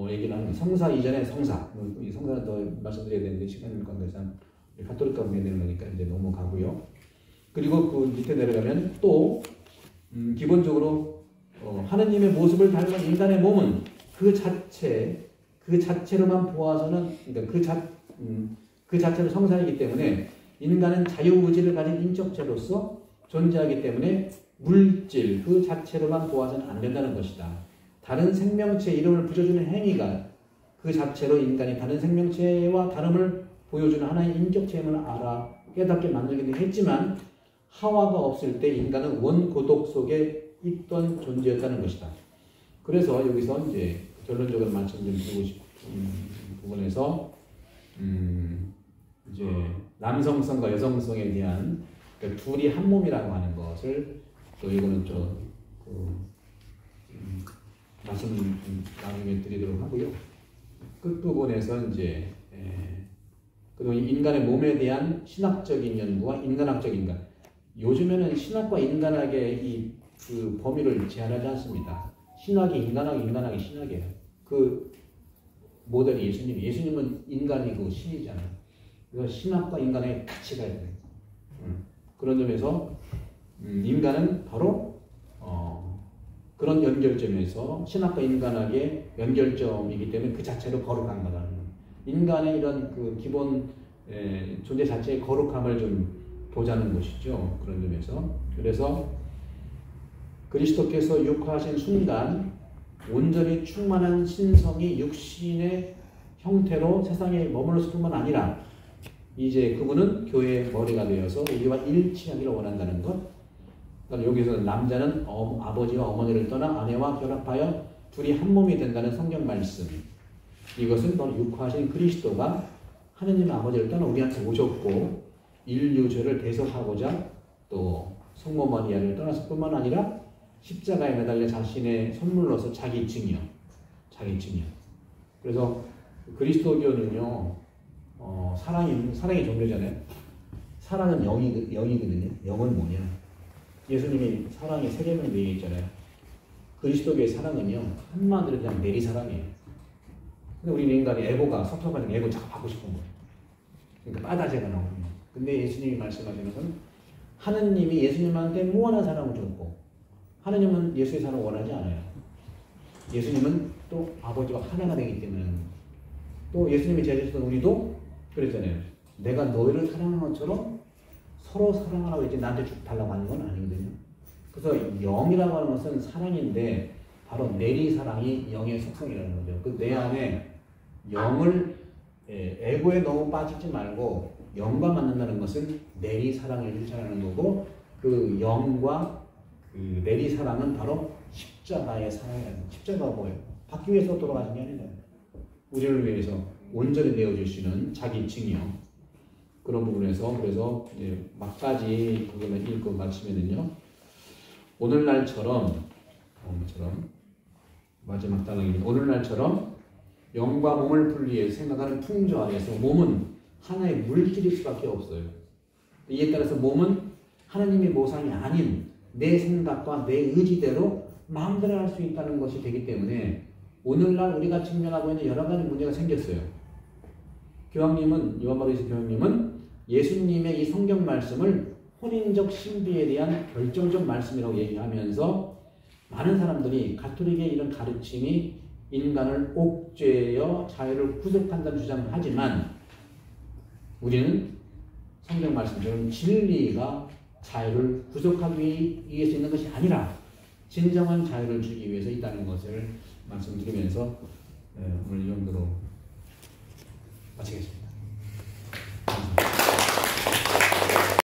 얘기를 하는 거예요. 성사 이전에 성사, 이 성사는 더 말씀드려야 되는데 시간 관계상 가톨릭 가면 되는 거니까 이제 넘어가고요. 그리고 그 밑에 내려가면 또 기본적으로 하느님의 모습을 닮은 인간의 몸은 그 자체로만 보아서는, 그러니까 그 자체로 성산이기 때문에 인간은 자유의지를 가진 인격체로서 존재하기 때문에 물질 그 자체로만 보아서는 안 된다는 것이다. 다른 생명체 이름을 붙여주는 행위가 그 자체로 인간이 다른 생명체와 다름을 보여주는 하나의 인격체임을 알아 깨닫게 만들기도 했지만, 하와가 없을 때 인간은 원고독 속에 있던 존재였다는 것이다. 그래서 여기서 이제 결론적으로 말씀 좀 드리고 싶은 부분에서 이제 남성성과 여성성에 대한 그 둘이 한 몸이라고 하는 것을 또 이거는 좀 말씀 나중에 드리도록 하고요. 끝부분에서 이제 그동안 인간의 몸에 대한 신학적인 연구와 인간학적인 인간. 요즘에는 신학과 인간학의 그 범위를 제한하지 않습니다. 신학이 인간학, 인간학이 신학이에요. 그 모델이 예수님은 인간이고 신이잖아요. 그래서 신학과 인간에 같이 가야 돼요. 그런 점에서 인간은 바로 그런 연결점에서 신학과 인간학의 연결점이기 때문에 그 자체로 거룩한 거라는 거예요. 인간의 이런 그 기본 존재 자체의 거룩함을 좀 보자는 것이죠. 그런 점에서. 그래서 그리스도께서 육화하신 순간 온전히 충만한 신성이 육신의 형태로 세상에 머물렀을 뿐만 아니라 이제 그분은 교회의 머리가 되어서 우리와 일치하기를 원한다는 것. 그러니까 여기서 남자는 아버지와 어머니를 떠나 아내와 결합하여 둘이 한 몸이 된다는 성경 말씀. 이것은 바로 육화하신 그리스도가 하느님 아버지를 떠나 우리한테 오셨고 인류 죄를 대속하고자 또 성모 마리아를 떠났을 뿐만 아니라 십자가에 매달려 자신의 선물로서 자기 증여. 그래서 그리스도교는요, 사랑의 종교잖아요. 사랑은 영이거든요. 영은 뭐냐? 예수님이 사랑이 세 개명 얘기했잖아요. 그리스도교의 사랑은요, 한마디로 그냥 내리사랑이에요. 근데 우리 인간이 에고가 섭섭한 에고 자꾸 받고 싶은 거예요. 그러니까 빠다제가 나오는 거예요. 근데 예수님이 말씀하시는 것은 하느님이 예수님한테 무한한 사랑을 줬고 하느님은 예수의 사랑을 원하지 않아요. 예수님은 또 아버지와 하나가 되기 때문에 또 예수님이 제자였던 우리도 그랬잖아요. 내가 너희를 사랑하는 것처럼 서로 사랑하라고 이제 나한테 달라고 하는 건 아니거든요. 그래서 영이라고 하는 것은 사랑인데 바로 내리사랑이 영의 속성이라는 거죠. 그 내 안에 영을 에고에 너무 빠지지 말고 영과 만난다는 것은 내리 사랑을 일치하는 거고 그 영과 그 내리 사랑은 바로 십자가의 사랑이라는 십자가가 뭐예요? 받기 위해서 돌아가신 게 아니라 우리를 위해서 온전히 내어주시는 자기 징이요. 그런 부분에서 그래서 이제 막까지 부분을 읽고 마치면은요. 오늘날처럼 마지막 단락입니다. 오늘날처럼 영과 몸을 분리해서 생각하는 풍조 안에서 몸은 하나의 물질일 수밖에 없어요. 이에 따라서 몸은 하나님의 모상이 아닌 내 생각과 내 의지대로 마음대로 할 수 있다는 것이 되기 때문에 오늘날 우리가 직면하고 있는 여러 가지 문제가 생겼어요. 요한바리스 교황님은 예수님의 이 성경 말씀을 혼인적 신비에 대한 결정적 말씀이라고 얘기하면서 많은 사람들이 가톨릭의 이런 가르침이 인간을 옥죄어 자유를 구속한다는 주장을 하지만 우리는 성경 말씀처럼 진리가 자유를 구속하기 위해서 있는 것이 아니라 진정한 자유를 주기 위해서 있다는 것을 말씀드리면서 오늘 이 정도로